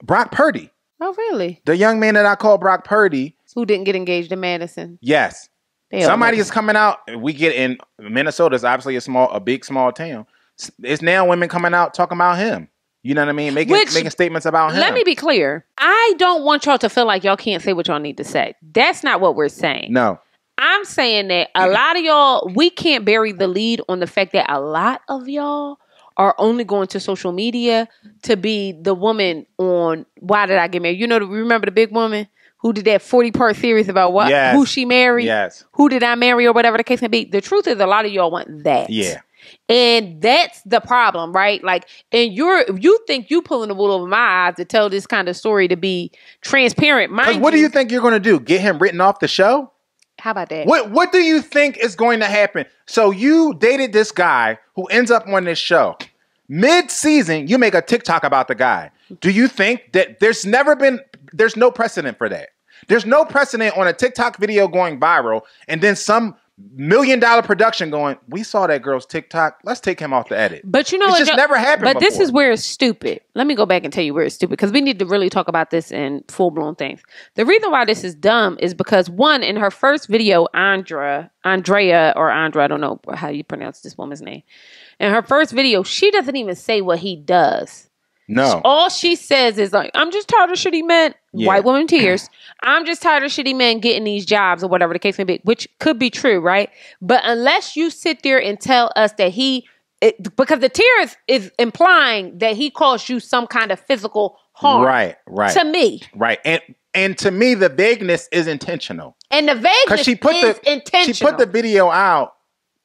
S2: Brock Purdy.
S1: Oh, really?
S2: The young man that I call Brock Purdy.
S1: Who didn't get engaged in Madison.
S2: Yes. Somebody is coming out. We get in Minnesota is obviously a big small town. It's now women coming out talking about him. You know what I mean? Making statements about him.
S1: Let me be clear. I don't want y'all to feel like y'all can't say what y'all need to say. That's not what we're saying.
S2: No.
S1: I'm saying that a lot of y'all, we can't bury the lead on the fact that a lot of y'all are only going to social media to be the woman on Why Did I Get Married? You know, remember the big woman who did that 40-part series about who she married?
S2: Yes.
S1: Who did I marry, or whatever the case may be? The truth is, a lot of y'all want that.
S2: Yeah.
S1: And that's the problem, right? Like, and you think you pulling the wool over my eyes to tell this kind of story to be transparent.
S2: Because what do you think you're going to do? Get him written off the show?
S1: How about that?
S2: What do you think is going to happen? So you dated this guy who ends up on this show. Mid-season, you make a TikTok about the guy. Do you think that there's no precedent for that? There's no precedent on a TikTok video going viral and then some $1 million production going, we saw that girl's TikTok. Let's take him off the edit.
S1: But you know,
S2: it's just never happened
S1: But
S2: before.
S1: This is where it's stupid. Let me go back and tell you where it's stupid, because we need to really talk about this in full-blown things. The reason why this is dumb is because, one, in her first video, Andrea, I don't know how you pronounce this woman's name. In her first video, she doesn't even say what he does.
S2: No.
S1: All she says is like, I'm just tired of shitty men. Yeah. White woman tears. I'm just tired of shitty men getting these jobs, or whatever the case may be, which could be true, right? But unless you sit there and tell us that because the tears is implying that he caused you some kind of physical harm.
S2: Right.
S1: To me.
S2: Right. And to me, the vagueness is intentional.
S1: And the vagueness is intentional.
S2: She put the video out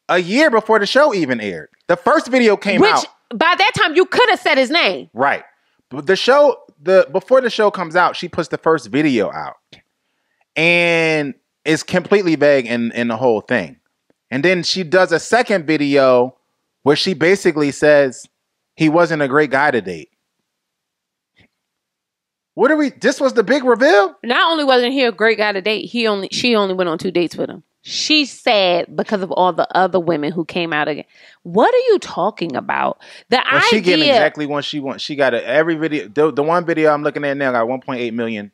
S2: a year before the show even aired. The first video came out.
S1: By that time, you could have said his name.
S2: Right. But before the show comes out, she puts the first video out. And it's completely vague in the whole thing. And then she does a second video where she basically says he wasn't a great guy to date. This was the big reveal?
S1: Not only wasn't he a great guy to date, she only went on 2 dates with him. She's sad because of all the other women who came out again. What are you talking about?
S2: She getting exactly what she wants. She got every video. The one video I'm looking at now got 1.8 million.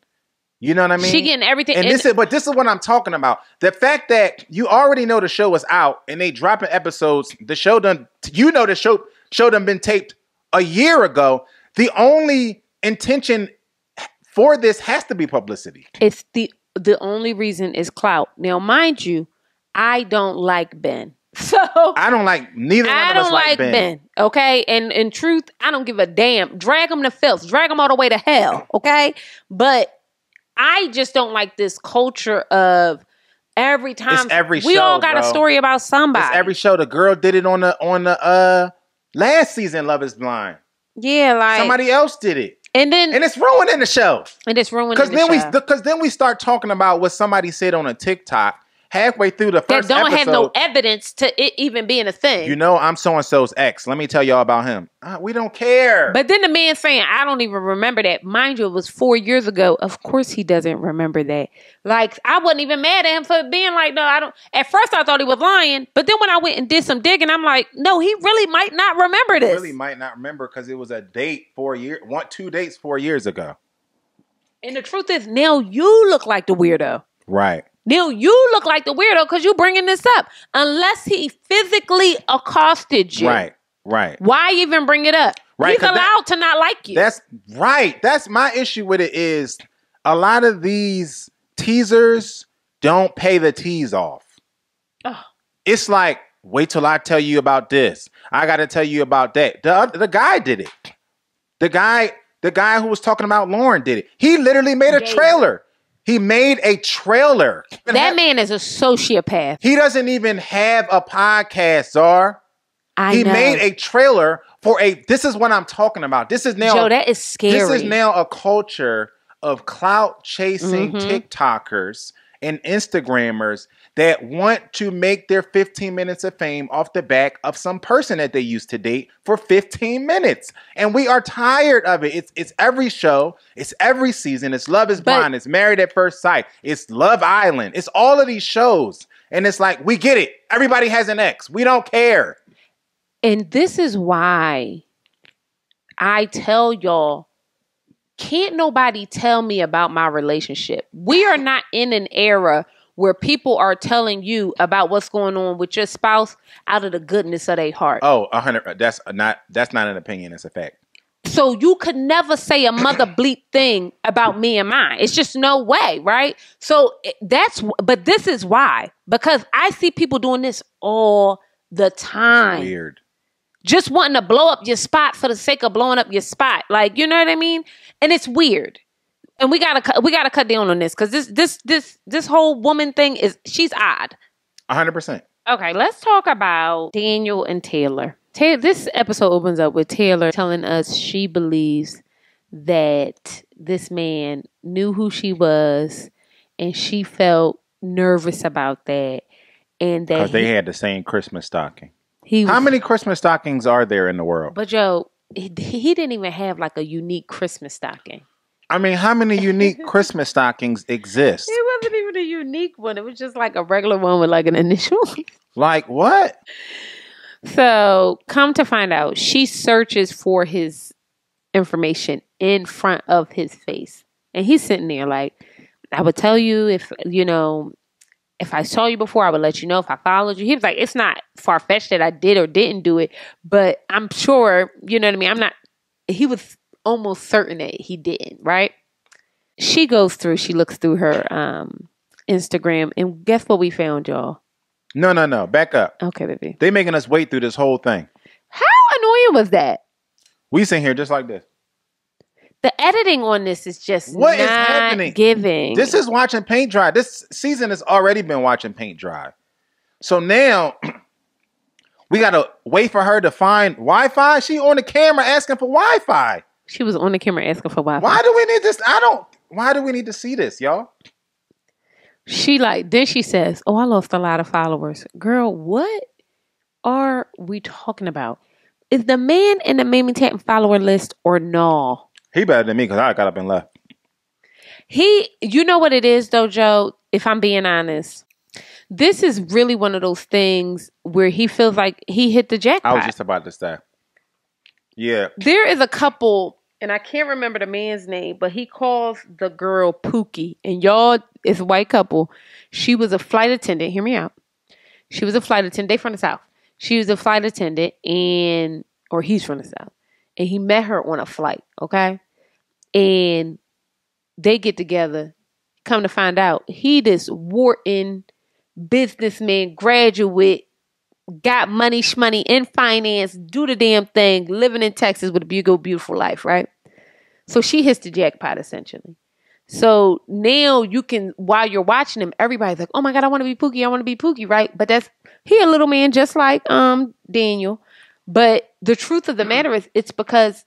S2: You know what I mean?
S1: She getting everything.
S2: And this is what I'm talking about. The fact that you already know the show is out and they dropping episodes. The show done. You know the show done been taped a year ago. The only intention for this has to be publicity.
S1: It's the only reason is clout. Now, mind you, I don't like Ben. So
S2: I don't like neither one of us. I don't like Ben.
S1: Okay, and in truth, I don't give a damn. Drag him to filth. Drag him all the way to hell. Okay, but I just don't like this culture of every time.
S2: It's every
S1: we
S2: show,
S1: all got a story about somebody.
S2: It's every show. The girl did it on the last season. Love Is Blind.
S1: Yeah, like
S2: somebody else did it. And it's ruining the show. Because then we start talking about what somebody said on a TikTok halfway through the first episode.
S1: That don't have no evidence to it even being a thing.
S2: You know, I'm so-and-so's ex. Let me tell y'all about him. We don't care.
S1: But then the man saying, I don't even remember that. Mind you, it was 4 years ago. Of course he doesn't remember that. Like, I wasn't even mad at him for being like, no, I don't. At first I thought he was lying. But then when I went and did some digging, I'm like, no, he really might not remember this.
S2: He really might not remember because it was a date 2 dates 4 years ago.
S1: And the truth is, now you look like the weirdo.
S2: Right.
S1: Neil, you look like the weirdo because you bringing this up. Unless he physically accosted you.
S2: Right.
S1: Why even bring it up?
S2: Right.
S1: He's allowed to not like you.
S2: That's right. That's my issue with it is a lot of these teasers don't pay the tease off. Oh. It's like, wait till I tell you about this. I got to tell you about that. The guy did it. The guy who was talking about Lauren did it. He literally made a trailer. He made a trailer.
S1: That man is a sociopath.
S2: He doesn't even have a podcast, Zar. He made a trailer for this is what I'm talking about. This is now,
S1: Joe, that is scary.
S2: This is now a culture of clout chasing TikTokers and Instagrammers that want to make their 15 minutes of fame off the back of some person that they used to date for 15 minutes. And we are tired of it. It's every show. It's every season. It's Love Is Blind. It's Married at First Sight. It's Love Island. It's all of these shows. And it's like, we get it. Everybody has an ex. We don't care.
S1: And this is why I tell y'all, can't nobody tell me about my relationship. We are not in an era where people are telling you about what's going on with your spouse out of the goodness of their heart.
S2: Oh, 100. That's not an opinion. It's a fact.
S1: So you could never say a mother bleep thing about me and mine. It's just no way, right? So but this is why. Because I see people doing this all the time.
S2: It's weird.
S1: Just wanting to blow up your spot for the sake of blowing up your spot. Like, you know what I mean? And it's weird. And we gotta cut down on this because this whole woman thing she's odd.
S2: 100%.
S1: Okay, let's talk about Daniel and Taylor. This episode opens up with Taylor telling us she believes that this man knew who she was and she felt nervous about that. And that
S2: because they had the same Christmas stocking. How many Christmas stockings are there in the world?
S1: But Joe, he didn't even have like a unique Christmas stocking.
S2: I mean, how many unique Christmas stockings exist?
S1: It wasn't even a unique one. It was just like a regular one with like an initial.
S2: Like what?
S1: So come to find out, she searches for his information in front of his face. And he's sitting there like, I would tell you if I saw you before, I would let you know if I followed you. He was like, it's not far-fetched that I did or didn't do it, but I'm sure, you know what I mean? He was almost certain that he didn't, right? She looks through her Instagram, and guess what we found, y'all?
S2: No. Back up.
S1: Okay, baby.
S2: They making us wait through this whole thing.
S1: How annoying was that?
S2: We sitting here just like this.
S1: The editing on this is just
S2: what
S1: not
S2: is happening?
S1: Giving.
S2: This is watching paint dry. This season has already been watching paint dry. So now we got to wait for her to find Wi-Fi. She on the camera asking for Wi-Fi.
S1: She was on the camera asking for Wi-Fi.
S2: Why do we need this? Why do we need to see this, y'all?
S1: Then she says, oh, I lost a lot of followers. Girl, what are we talking about? Is the man in the Mamie Tatton follower list or no?
S2: He better than me because I got up and left.
S1: You know what it is though, Joe? If I'm being honest, this is really one of those things where he feels like he hit the jackpot.
S2: I was just about to say. Yeah.
S1: There is a couple, and I can't remember the man's name, but he calls the girl Pookie. And y'all, it's a white couple. She was a flight attendant. Hear me out. She was a flight attendant. They from the South. She was a flight attendant, or he's from the South. And he met her on a flight, okay? And they get together. Come to find out, he this Wharton businessman, graduate, got money, shmoney in finance, do the damn thing, living in Texas with a beautiful life, right? So she hits the jackpot, essentially. So now you can, while you're watching him, everybody's like, oh my God, I want to be Pookie. I want to be Pookie, right? But he a little man just like Daniel. But the truth of the matter is, it's because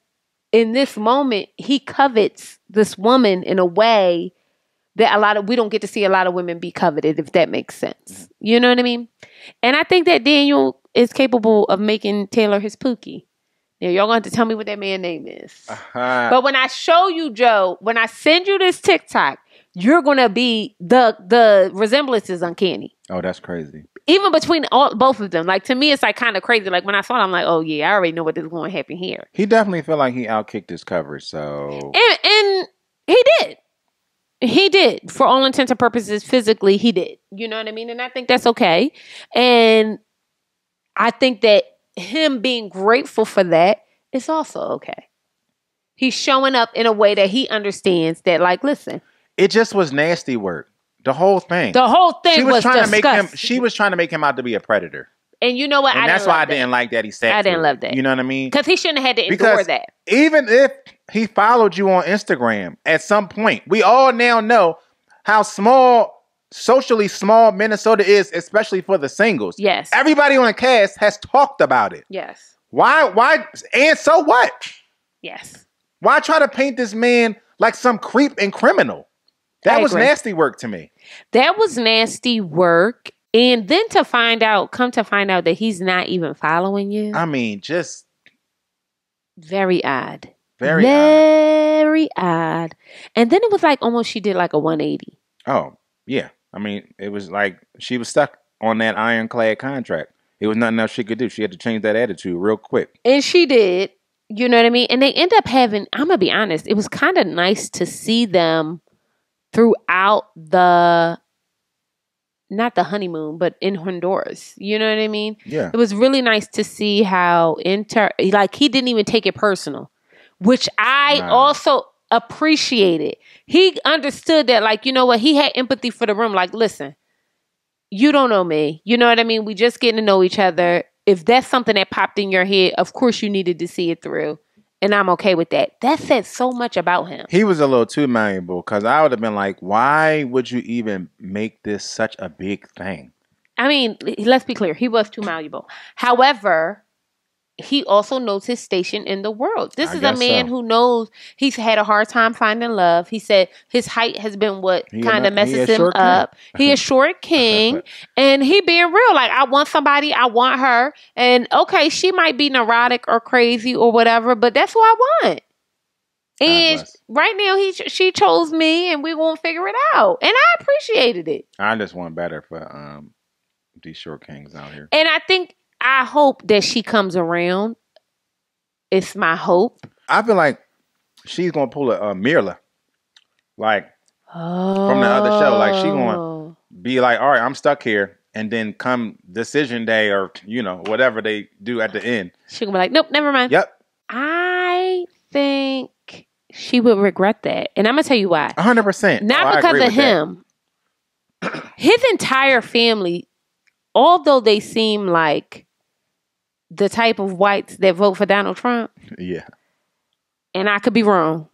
S1: in this moment, he covets this woman in a way that we don't get to see a lot of women be coveted, if that makes sense. You know what I mean? And I think that Daniel is capable of making Taylor his Pookie. Now, y'all going to have to tell me what that man's name is. But when I show you, Joe, when I send you this TikTok, you're going to be, the resemblance is uncanny.
S2: Oh, that's crazy.
S1: Even between both of them. Like, to me, it's like kind of crazy. Like, when I saw it, I'm like, oh, yeah, I already know what is going to happen here.
S2: He definitely felt like he outkicked his coverage, so.
S1: And he did. He did. For all intents and purposes, physically, he did. You know what I mean? And I think that's okay. And I think that him being grateful for that is also okay. He's showing up in a way that he understands that, like, listen.
S2: It just was nasty work. The whole thing.
S1: The whole thing was
S2: trying
S1: disgusting.
S2: She was trying to make him out to be a predator.
S1: And you know what?
S2: And that's why I didn't like that he said
S1: I didn't love that.
S2: You know what I mean?
S1: Because he shouldn't have had to endure that.
S2: Even if he followed you on Instagram at some point, we all now know how socially small Minnesota is, especially for the singles.
S1: Yes.
S2: Everybody on the cast has talked about it.
S1: Yes.
S2: Why? And so what?
S1: Yes.
S2: Why try to paint this man like some creep and criminal? That was nasty work to me.
S1: That was nasty work. And then come to find out that he's not even following you.
S2: I mean, just
S1: very odd.
S2: Very
S1: odd. And then it was like almost she did like a 180.
S2: Oh, yeah. I mean, it was like she was stuck on that ironclad contract. It was nothing else she could do. She had to change that attitude real quick.
S1: And she did. You know what I mean? And they end up having, I'm going to be honest, it was kind of nice to see them throughout not the honeymoon, but in Honduras. You know what I mean?
S2: Yeah.
S1: It was really nice to see how he didn't even take it personal, which I also appreciated. He understood that, like, you know what? He had empathy for the room. Like, listen, you don't know me. You know what I mean? We just getting to know each other. If that's something that popped in your head, of course you needed to see it through. And I'm okay with that. That said so much about him.
S2: He was a little too malleable because I would have been like, why would you even make this such a big thing?
S1: I mean, let's be clear. He was too malleable. However, he also knows his station in the world. This is a man who knows he's had a hard time finding love. He said his height has been what kind of messes him up. He is short king. And he being real. Like, I want somebody. I want her. And okay, she might be neurotic or crazy or whatever, but that's who I want. And right now, she chose me, and we won't figure it out. And I appreciated it.
S2: I just want better for these short kings out here.
S1: And I hope that she comes around. It's my hope.
S2: I feel like she's going to pull a Mirla. Like, from the other show. Like, she's going to be like, all right, I'm stuck here. And then come decision day or, you know, whatever they do at the end.
S1: She's going to be like, nope, never mind.
S2: Yep.
S1: I think she would regret that. And I'm going to tell you why.
S2: 100%.
S1: Not because of him. His entire family, although they seem like the type of whites that vote for Donald Trump.
S2: Yeah.
S1: And I could be wrong.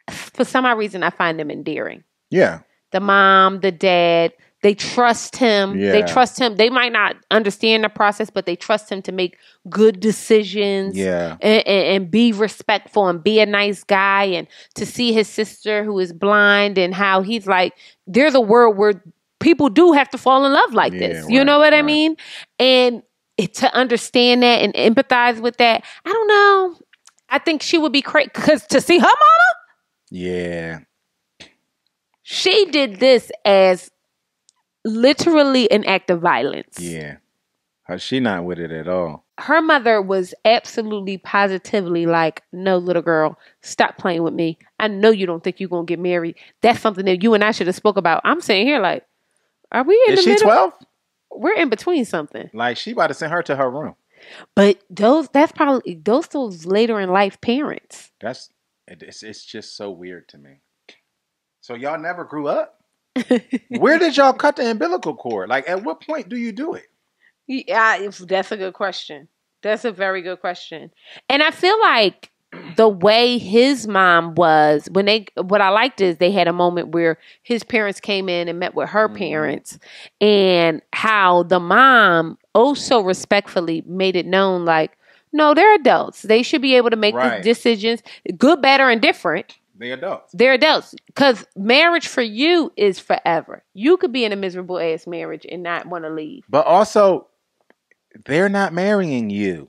S1: For some odd reason, I find them endearing.
S2: Yeah.
S1: The mom, the dad, they trust him.
S2: Yeah.
S1: They trust him. They might not understand the process, but they trust him to make good decisions.
S2: Yeah.
S1: And be respectful and be a nice guy. And to see his sister who is blind and how he's like, there's a world where people do have to fall in love like this. You know what I mean? And to understand that and empathize with that, I don't know. I think she would be crazy because to see her mama,
S2: yeah,
S1: she did this as literally an act of violence.
S2: Yeah. She not with it at all.
S1: Her mother was absolutely positively like, no, little girl, stop playing with me. I know you don't think you're going to get married. That's something that you and I should have spoke about. I'm sitting here like, are we in the middle? Is she
S2: 12?
S1: We're in between something.
S2: Like, she about to send her to her room.
S1: But that's probably those later in life parents.
S2: It's just so weird to me. So y'all never grew up? Where did y'all cut the umbilical cord? Like, at what point do you do it?
S1: Yeah, that's a good question. That's a very good question. And I feel like the way his mom was, what I liked is they had a moment where his parents came in and met with her parents, and how the mom so respectfully made it known, like, no, they're adults. They should be able to make the decisions, good, bad, or indifferent.
S2: They're adults.
S1: They're adults. Because marriage for you is forever. You could be in a miserable ass marriage and not want to leave.
S2: But also, they're not marrying you.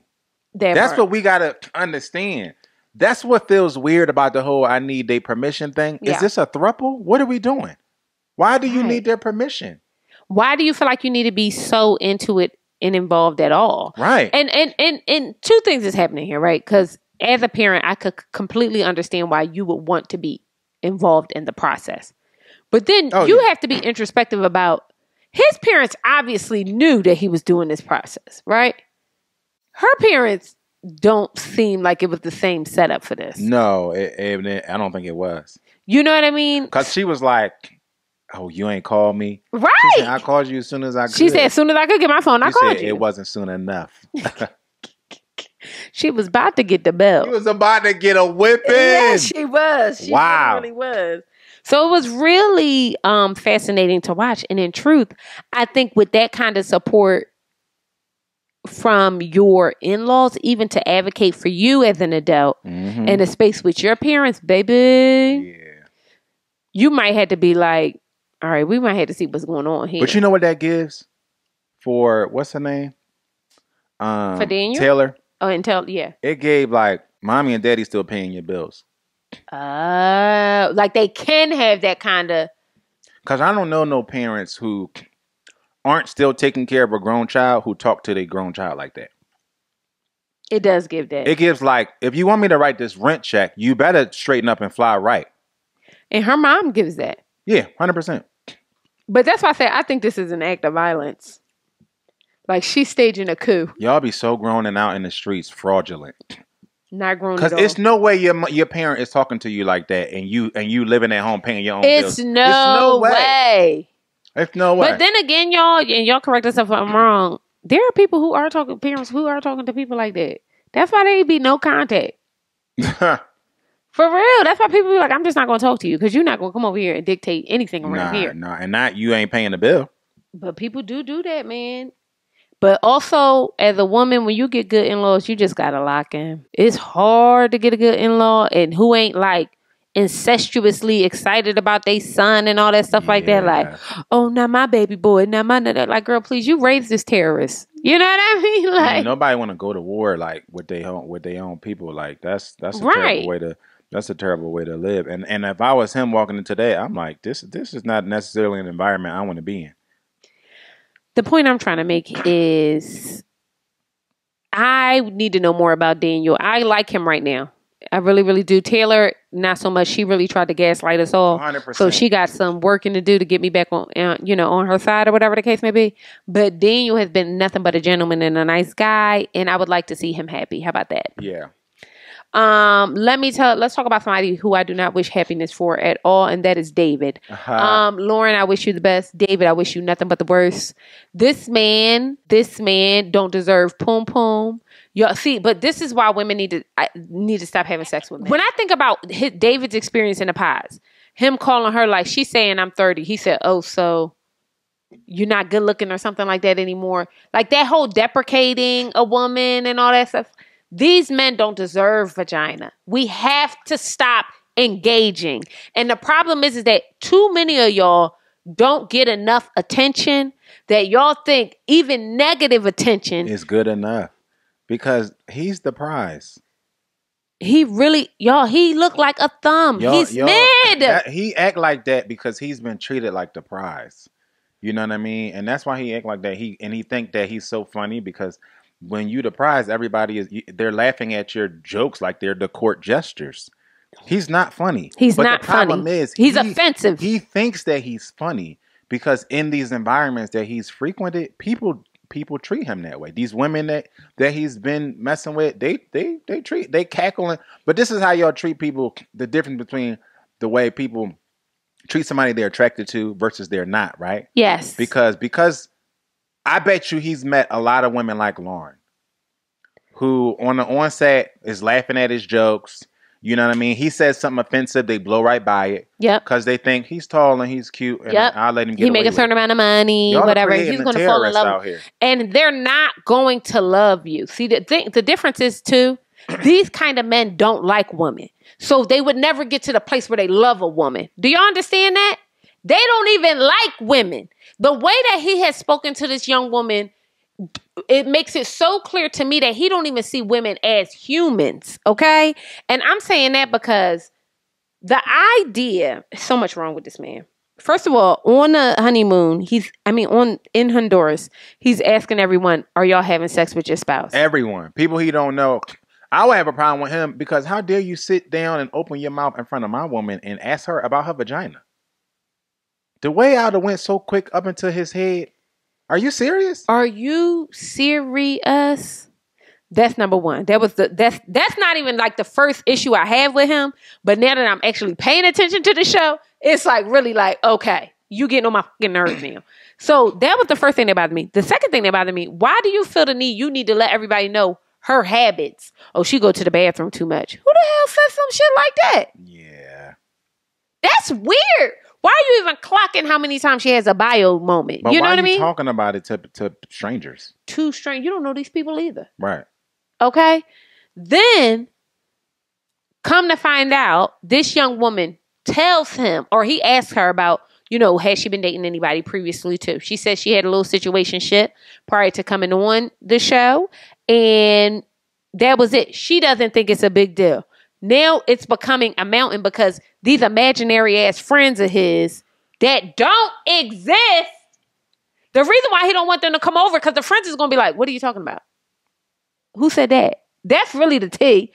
S2: That's what we got to understand. That's what feels weird about the whole I need their permission thing. Yeah. Is this a throuple? What are we doing? Why do you need their permission?
S1: Why do you feel like you need to be so into it and involved at all?
S2: Right.
S1: And two things is happening here, right? Because as a parent, I could completely understand why you would want to be involved in the process. But then you have to be introspective about his parents obviously knew that he was doing this process, right? Her parents don't seem like it was the same setup for this.
S2: No, I don't think it was.
S1: You know what I mean?
S2: Because she was like, oh, you ain't called me?
S1: Right.
S2: She said, I called you as soon as I could.
S1: She said, as soon as I could get my phone, I called you.
S2: It wasn't soon enough.
S1: She was about to get the belt.
S2: She was about to get a whipping.
S1: Yeah, she was. She really was. So it was really fascinating to watch. And in truth, I think with that kind of support from your in-laws, even to advocate for you as an adult in a space with your parents, baby, you might have to be like, all right, we might have to see what's going on here.
S2: But you know what that gives for, what's her name?
S1: For Daniel?
S2: Taylor.
S1: Oh, and yeah.
S2: It gave like, mommy and daddy still paying your bills.
S1: Like they can have that kind of.
S2: Because I don't know no parents who aren't still taking care of a grown child who talk to their grown child like that.
S1: It does give that.
S2: It gives like, if you want me to write this rent check, you better straighten up and fly right.
S1: And her mom gives that.
S2: Yeah, 100%.
S1: But that's why I say I think this is an act of violence. Like she's staging a coup.
S2: Y'all be so grown and out in the streets, fraudulent.
S1: Not grown.
S2: Because it's no way your parent is talking to you like that, and you living at home paying your own bills.
S1: It's no way.
S2: It's no way.
S1: But then again, y'all correct us if I'm wrong. There are people who are talking, parents who are talking to people like that. That's why there be no contact. For real. That's why people be like, I'm just not going to talk to you because you're not going to come over here and dictate anything around here.
S2: And not you ain't paying the bill.
S1: But people do that, man. But also, as a woman, when you get good in-laws, you just got to lock in. It's hard to get a good in-law and who ain't like incestuously excited about their son and all that stuff like that. Like, oh, not my baby boy. Not my, like, girl, please, you raised this terrorist. You know what I mean? Like,
S2: nobody want to go to war like with their own people. Like that's a terrible way to. That's a terrible way to live. And if I was him walking into that, I'm like, this is not necessarily an environment I want to be in.
S1: The point I'm trying to make is I need to know more about Daniel. I like him right now. I really, really do. Taylor, not so much. She really tried to gaslight us all.
S2: 100%.
S1: So she got some working to do to get me back on, on her side or whatever the case may be. But Daniel has been nothing but a gentleman and a nice guy. And I would like to see him happy. How about that?
S2: Yeah.
S1: Let's talk about somebody who I do not wish happiness for at all, and that is David. Lauren, I wish you the best. David, I wish you nothing but the worst. This man don't deserve poom poom. Y'all see, but this is why women need to stop having sex with men. When I think about David's experience in the past, him calling her like she's saying I'm 30. He said, "Oh, so you're not good looking or something like that anymore." Like that whole deprecating a woman and all that stuff. These men don't deserve vagina. We have to stop engaging. And the problem is that too many of y'all don't get enough attention that y'all think even negative attention
S2: is good enough because he's the prize.
S1: He really, he looked like a thumb. He's mid.
S2: He act like that because he's been treated like the prize. You know what I mean? And that's why he act like that. He think that he's so funny because when you the prize, they're laughing at your jokes like they're the court gestures. He's not funny.
S1: He's
S2: But
S1: not
S2: the problem
S1: funny.
S2: is
S1: He's offensive.
S2: He thinks that he's funny because in these environments that he's frequented, people treat him that way. These women that he's been messing with, they cackling. But this is how y'all treat people. The difference between the way people treat somebody they're attracted to versus they're not, right?
S1: Yes.
S2: Because I bet you he's met a lot of women like Lauren who on the onset is laughing at his jokes. You know what I mean? He says something offensive, they blow right by it.
S1: Yep.
S2: Because they think he's tall and he's cute, and I'll let him get away with it. He
S1: make a certain amount of money,
S2: Y'all
S1: whatever. He's going to fall in love. And they're not going to love you. See, the difference is, too, these kind of men don't like women. So they would never get to the place where they love a woman. Do y'all understand that? They don't even like women. The way that he has spoken to this young woman, it makes it so clear to me that he don't even see women as humans, okay? And I'm saying that because the idea, so much wrong with this man. First of all, on the honeymoon, in Honduras, he's asking everyone, are y'all having sex with your spouse?
S2: Everyone. People he don't know. I would have a problem with him because how dare you sit down and open your mouth in front of my woman and ask her about her vagina? The way I would have went so quick up into his head. Are you serious?
S1: Are you serious? That's number one. That's not even like the first issue I have with him. But now that I'm actually paying attention to the show, it's like really like, okay, you getting on my fucking nerves now. So that was the first thing that bothered me. The second thing that bothered me, why do you feel the need? You need to let everybody know her habits. Oh, she go to the bathroom too much. Who the hell says some shit like that?
S2: Yeah.
S1: That's weird. Why are you even clocking how many times she has a bio moment?
S2: But
S1: you know
S2: why
S1: what I
S2: are
S1: mean?
S2: you talking about it to strangers?
S1: To strangers. You don't know these people either.
S2: Right.
S1: Okay? Then, come to find out, this young woman tells him, or he asks her about, has she been dating anybody previously too? She says she had a little situationship prior to coming on the show. And that was it. She doesn't think it's a big deal. Now it's becoming a mountain because these imaginary ass friends of his that don't exist. The reason why he don't want them to come over because the friends is going to be like, what are you talking about? Who said that? That's really the tea.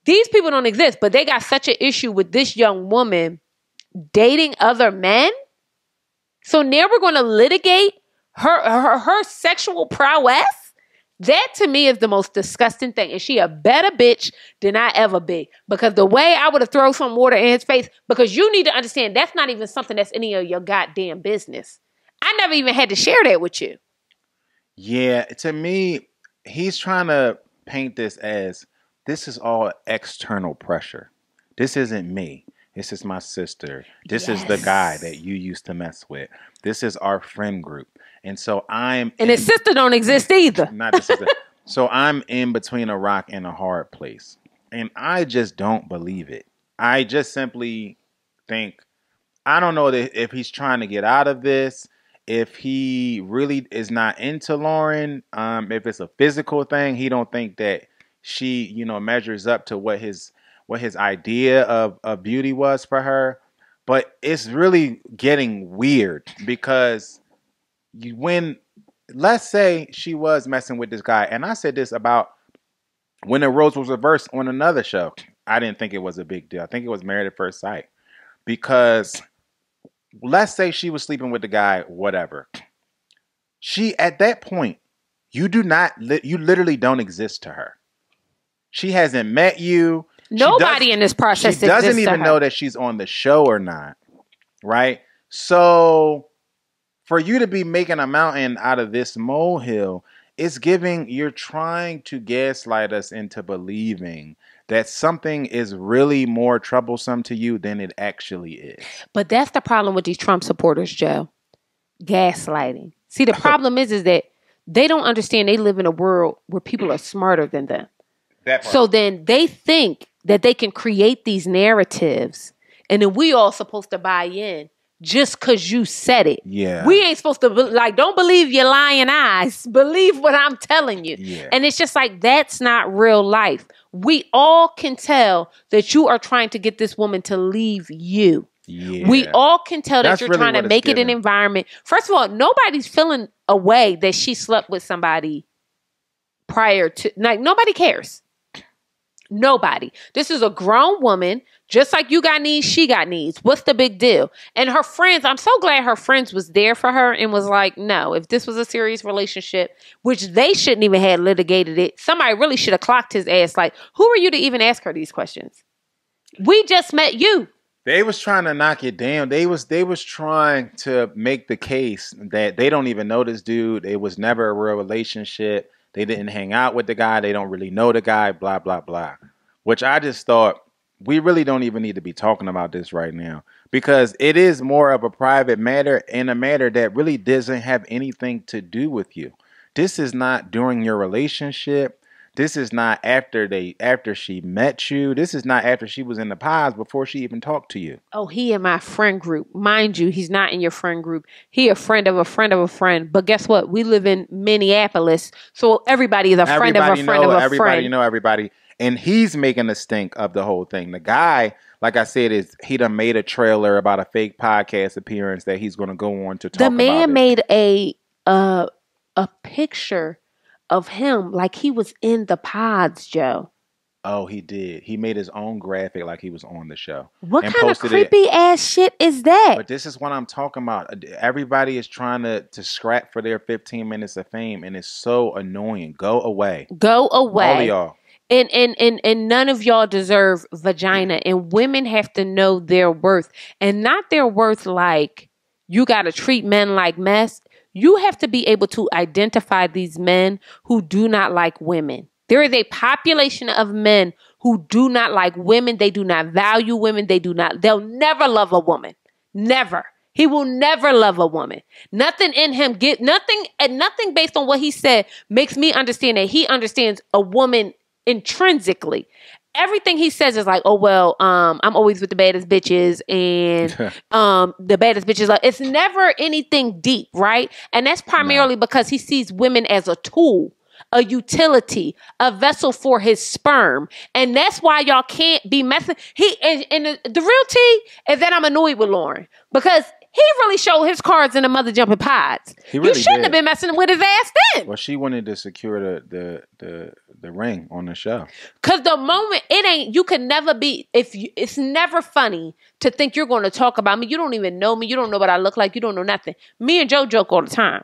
S1: These people don't exist, but they got such an issue with this young woman dating other men. So now we're going to litigate her sexual prowess. That to me is the most disgusting thing. Is she a better bitch than I ever be? Because the way I would have thrown some water in his face, because you need to understand that's not even something that's any of your goddamn business. I never even had to share that with you.
S2: Yeah, to me, he's trying to paint this as this is all external pressure. This isn't me. This is my sister. This is the guy that you used to mess with. This is our friend group. And so and
S1: his sister don't exist either.
S2: Not the sister. So I'm in between a rock and a hard place. And I just don't believe it. I just simply think, I don't know if he's trying to get out of this, if he really is not into Lauren, if it's a physical thing, he don't think that she, measures up to what his idea of beauty was for her. But it's really getting weird because let's say she was messing with this guy, and I said this about when the roles was reversed on another show. I didn't think it was a big deal. I think it was Married at First Sight. Because let's say she was sleeping with the guy, whatever. She, at that point, you literally don't exist to her. She hasn't met you.
S1: Nobody in this process
S2: She doesn't even know that she's on the show or not. Right? So for you to be making a mountain out of this molehill, you're trying to gaslight us into believing that something is really more troublesome to you than it actually is.
S1: But that's the problem with these Trump supporters, Joe. Gaslighting. See, the problem is that they don't understand they live in a world where people are smarter than them. So then they think that they can create these narratives and then we all supposed to buy in just because you said it.
S2: Yeah.
S1: We ain't supposed to, don't believe your lying eyes. Believe what I'm telling you.
S2: Yeah.
S1: And it's just like, that's not real life. We all can tell that you are trying to get this woman to leave you.
S2: Yeah.
S1: We all can tell that
S2: That's
S1: you're
S2: really
S1: trying to
S2: what it's
S1: make it an
S2: giving.
S1: environment. First of all, nobody's feeling a way that she slept with somebody prior to, like, nobody cares. Nobody. This is a grown woman. Just like you got needs, she got needs. What's the big deal? And her friends, I'm so glad her friends was there for her and was like, no, if this was a serious relationship, which they shouldn't even have litigated it, somebody really should have clocked his ass. Like, who are you to even ask her these questions? We just met you.
S2: They was trying to knock it down. They was trying to make the case that they don't even know this dude. It was never a real relationship. They didn't hang out with the guy. They don't really know the guy, blah, blah, blah. Which I just thought, we really don't even need to be talking about this right now, because it is more of a private matter and a matter that really doesn't have anything to do with you. This is not during your relationship. This is not after she met you. This is not after she was in the pods before she even talked to you.
S1: Oh, he in my friend group. Mind you, he's not in your friend group. He a friend of a friend of a friend. But guess what? We live in Minneapolis, so everybody is a friend of a friend of a friend.
S2: Everybody know everybody. And he's making the stink of the whole thing. The guy, like I said, he done made a trailer about a fake podcast appearance that he's going to go on to talk about.
S1: The man made a picture of him like he was in the pods, Joe.
S2: Oh, he did. He made his own graphic like he was on the show.
S1: What kind of creepy ass shit is that?
S2: But this is what I'm talking about. Everybody is trying to scrap for their 15 minutes of fame, and it's so annoying. Go away.
S1: Go away.
S2: All of y'all.
S1: And none of y'all deserve vagina. And women have to know their worth. And not their worth like you got to treat men like mess. You have to be able to identify these men who do not like women. There is a population of men who do not like women. They do not value women. They'll never love a woman. Never. He will never love a woman. Nothing in him nothing based on what he said makes me understand that he understands a woman intrinsically. Everything he says is like, oh, well, I'm always with the baddest bitches and the baddest bitches. It's never anything deep, right? And that's primarily because he sees women as a tool, a utility, a vessel for his sperm. And that's why y'all can't be messing. And the real tea is that I'm annoyed with Lauren because he really showed his cards in the mother jumping pods.
S2: Really
S1: you shouldn't have been messing with his ass then.
S2: Well, she wanted to secure the ring on the show.
S1: Cause the moment you can never be. It's never funny to think you're going to talk about me. You don't even know me. You don't know what I look like. You don't know nothing. Me and Joe joke all the time.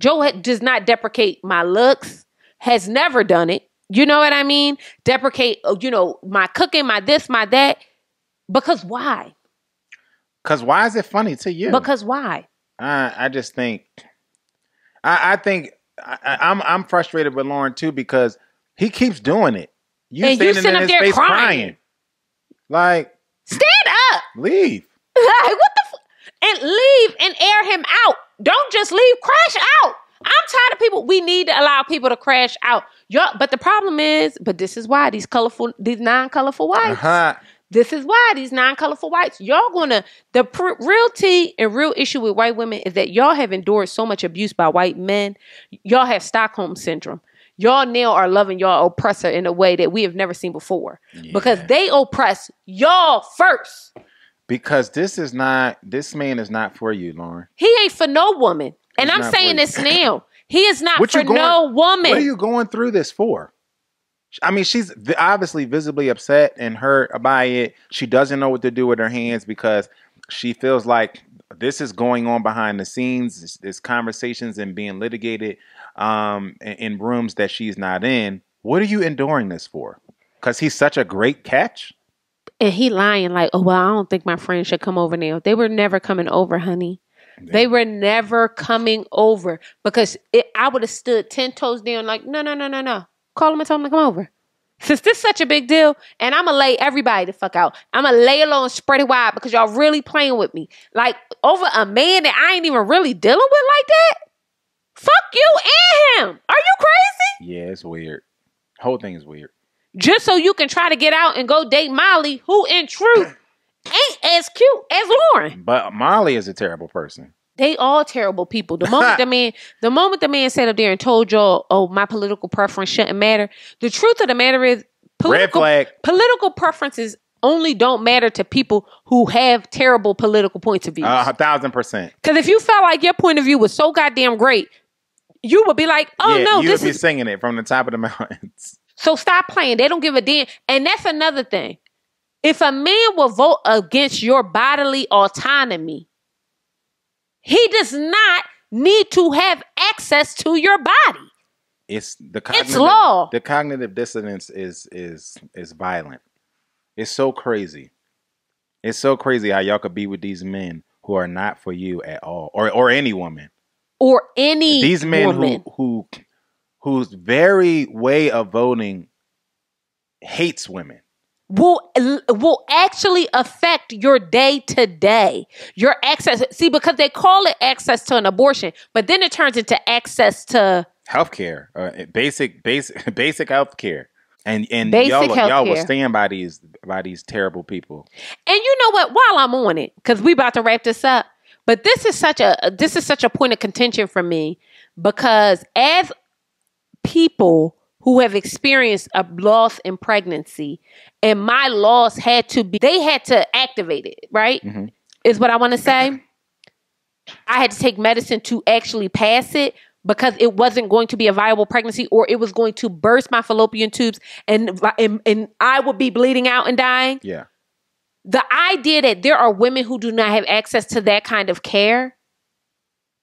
S1: Joe does not deprecate my looks. Has never done it. You know what I mean? Deprecate. My cooking, my this, my that. Because why?
S2: Because why is it funny to you?
S1: Because why?
S2: I just think, I'm frustrated with Lauren too because he keeps doing it. You standing in his face crying. Like,
S1: stand up.
S2: Leave.
S1: Like, what the and leave and air him out. Don't just leave. Crash out. I'm tired of people. We need to allow people to crash out. But the problem is, this is why these non-colorful whites. This is why these non-colorful whites, y'all real tea and real issue with white women is that y'all have endured so much abuse by white men. Y'all have Stockholm syndrome. Y'all now are loving y'all oppressor in a way that we have never seen before. Yeah. Because they oppress y'all first.
S2: Because this man is not for you, Lauren.
S1: He ain't for no woman. And I'm saying this now. He is not for no woman.
S2: What are you going through this for? I mean, she's obviously visibly upset and hurt by it. She doesn't know what to do with her hands because she feels like this is going on behind the scenes. There's conversations and being litigated in rooms that she's not in. What are you enduring this for? Because he's such a great catch?
S1: And he lying like, oh, well, I don't think my friend should come over now. They were never coming over, honey. They were never coming over because I would have stood 10 toes down like, no. Call him and tell him to come over. Since this is such a big deal, and I'm going to lay everybody the fuck out. I'm going to lay it low and spread it wide because y'all really playing with me. Like, over a man that I ain't even really dealing with like that? Fuck you and him. Are you crazy?
S2: Yeah, it's weird. Whole thing is weird.
S1: Just so you can try to get out and go date Molly, who in truth ain't as cute as Lauren.
S2: But Molly is a terrible person.
S1: They all terrible people. The moment the man sat up there and told y'all, oh, my political preference shouldn't matter. The truth of the matter is,
S2: red flag.
S1: Political preferences only don't matter to people who have terrible political points of view.
S2: 1,000%.
S1: Because if you felt like your point of view was so goddamn great, you would be like, oh no,
S2: you would be singing it from the top of the mountains.
S1: So stop playing. They don't give a damn. And that's another thing. If a man will vote against your bodily autonomy, he does not need to have access to your body.
S2: It's
S1: law.
S2: The cognitive dissonance is violent. It's so crazy. It's so crazy how y'all could be with these men who are not for you at all, or any woman,
S1: or any
S2: these men
S1: woman
S2: whose very way of voting hates women.
S1: Will actually affect your day to day, your access. See, because they call it access to an abortion, but then it turns into access to
S2: healthcare, basic healthcare, and
S1: basic
S2: y'all will stand by these terrible people.
S1: And you know what? While I'm on it, because we about to wrap this up, but this is such a point of contention for me, because as people who have experienced a loss in pregnancy, and my loss they had to activate it, right? Mm-hmm. Is what I want to say. I had to take medicine to actually pass it because it wasn't going to be a viable pregnancy, or it was going to burst my fallopian tubes and I would be bleeding out and dying.
S2: Yeah.
S1: The idea that there are women who do not have access to that kind of care,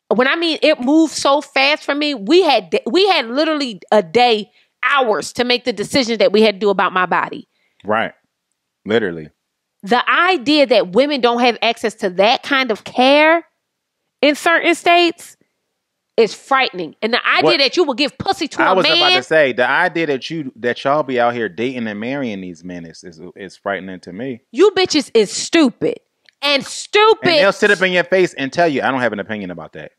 S1: when I mean it moved so fast for me, we had literally a day, hours to make the decisions that we had to do about my body.
S2: Right. Literally.
S1: The idea that women don't have access to that kind of care in certain states is frightening. And the idea that you will give pussy to a man.
S2: I was about to say, the idea that y'all be out here dating and marrying these men is frightening to me.
S1: You bitches is stupid. And
S2: they'll sit up in your face and tell you, I don't have an opinion about that.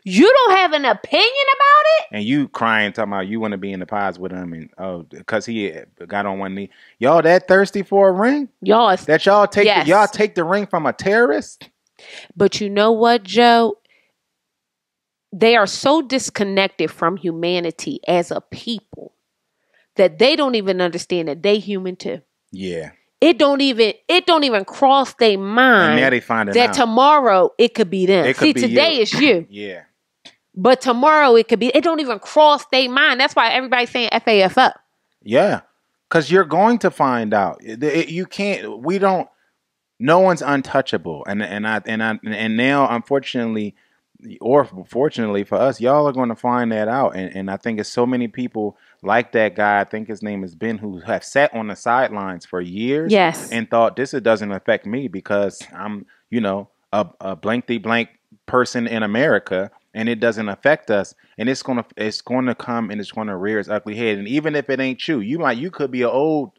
S1: You don't have an opinion about it?
S2: And you crying, talking about you want to be in the pods with him, and because he got on one knee. Y'all that thirsty for a ring? Y'all take y'all take the ring from a terrorist?
S1: But you know what, Joe? They are so disconnected from humanity as a people that they don't even understand that they human too.
S2: Yeah.
S1: It don't even cross their mind
S2: and now they find it
S1: that
S2: out.
S1: Tomorrow it could be them. See, today is you.
S2: Yeah.
S1: But tomorrow it don't even cross their mind. That's why everybody's saying FAFO.
S2: Yeah. Because you're going to find out. You can't, no one's untouchable. And now, unfortunately, or fortunately for us, y'all are going to find that out. And I think it's so many people like that guy, I think his name is Ben, who have sat on the sidelines for years.
S1: Yes.
S2: And thought this doesn't affect me because I'm, a blankety blank person in America, and it doesn't affect us. And it's going to come and it's going to rear its ugly head. And even if it ain't true, you could be an old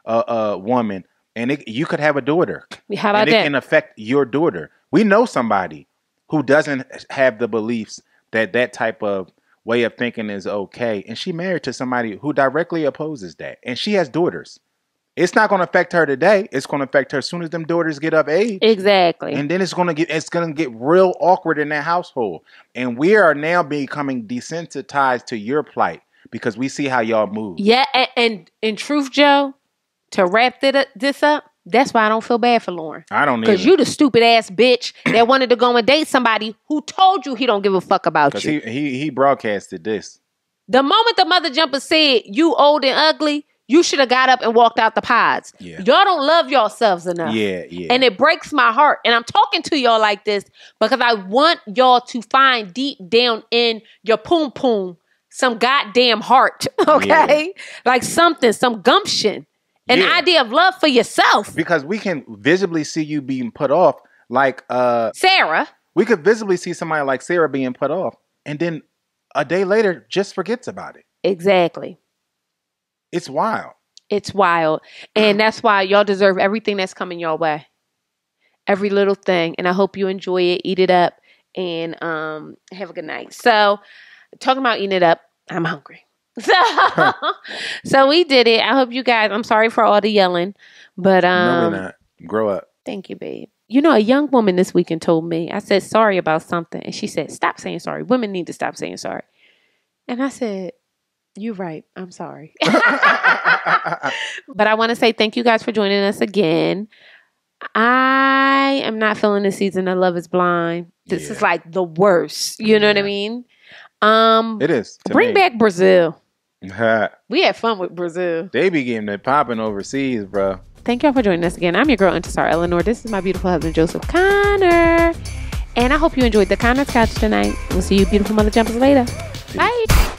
S2: woman, and you could have a daughter.
S1: How about
S2: that? It can affect your daughter. We know somebody who doesn't have the beliefs that type of way of thinking is okay. And she married to somebody who directly opposes that. And she has daughters. It's not going to affect her today. It's going to affect her as soon as them daughters get of age.
S1: Exactly.
S2: And then it's going to get real awkward in that household. And we are now becoming desensitized to your plight because we see how y'all move.
S1: Yeah. And in truth, Joe, to wrap this up, that's why I don't feel bad for Lauren.
S2: I don't either.
S1: Because you the stupid ass bitch that wanted to go and date somebody who told you he don't give a fuck about you.
S2: He broadcasted this.
S1: The moment the mother jumper said you old and ugly, you should have got up and walked out the pods.
S2: Yeah.
S1: Y'all don't love yourselves enough.
S2: Yeah.
S1: And it breaks my heart. And I'm talking to y'all like this because I want y'all to find deep down in your poom poom some goddamn heart. Okay? Yeah. Like some gumption. An idea of love for yourself.
S2: Because we can visibly see you being put off like
S1: Sarah.
S2: We could visibly see somebody like Sarah being put off and then a day later just forgets about it.
S1: Exactly.
S2: It's wild.
S1: It's wild. And that's why y'all deserve everything that's coming your way. Every little thing. And I hope you enjoy it, eat it up, and have a good night. So, talking about eating it up, I'm hungry. So we did it. I hope you guys, I'm sorry for all the yelling, but
S2: no, we're not. Grow up.
S1: Thank you, babe. You know, a young woman this weekend told me, I said sorry about something, and she said, stop saying sorry. Women need to stop saying sorry. And I said, You're right. I'm sorry. But I want to say thank you guys for joining us again. I am not feeling this season of Love is Blind. This is like the worst. You know what I mean?
S2: It is.
S1: Bring back Brazil. We had fun with Brazil.
S2: They be getting it popping overseas, bro. Thank
S1: y'all for joining us again. I'm your girl, Intisar Eleanor. This is my beautiful husband, Joseph Conner. And I hope you enjoyed the Conner's Couch tonight. We'll see you beautiful mother jumpers later. Bye.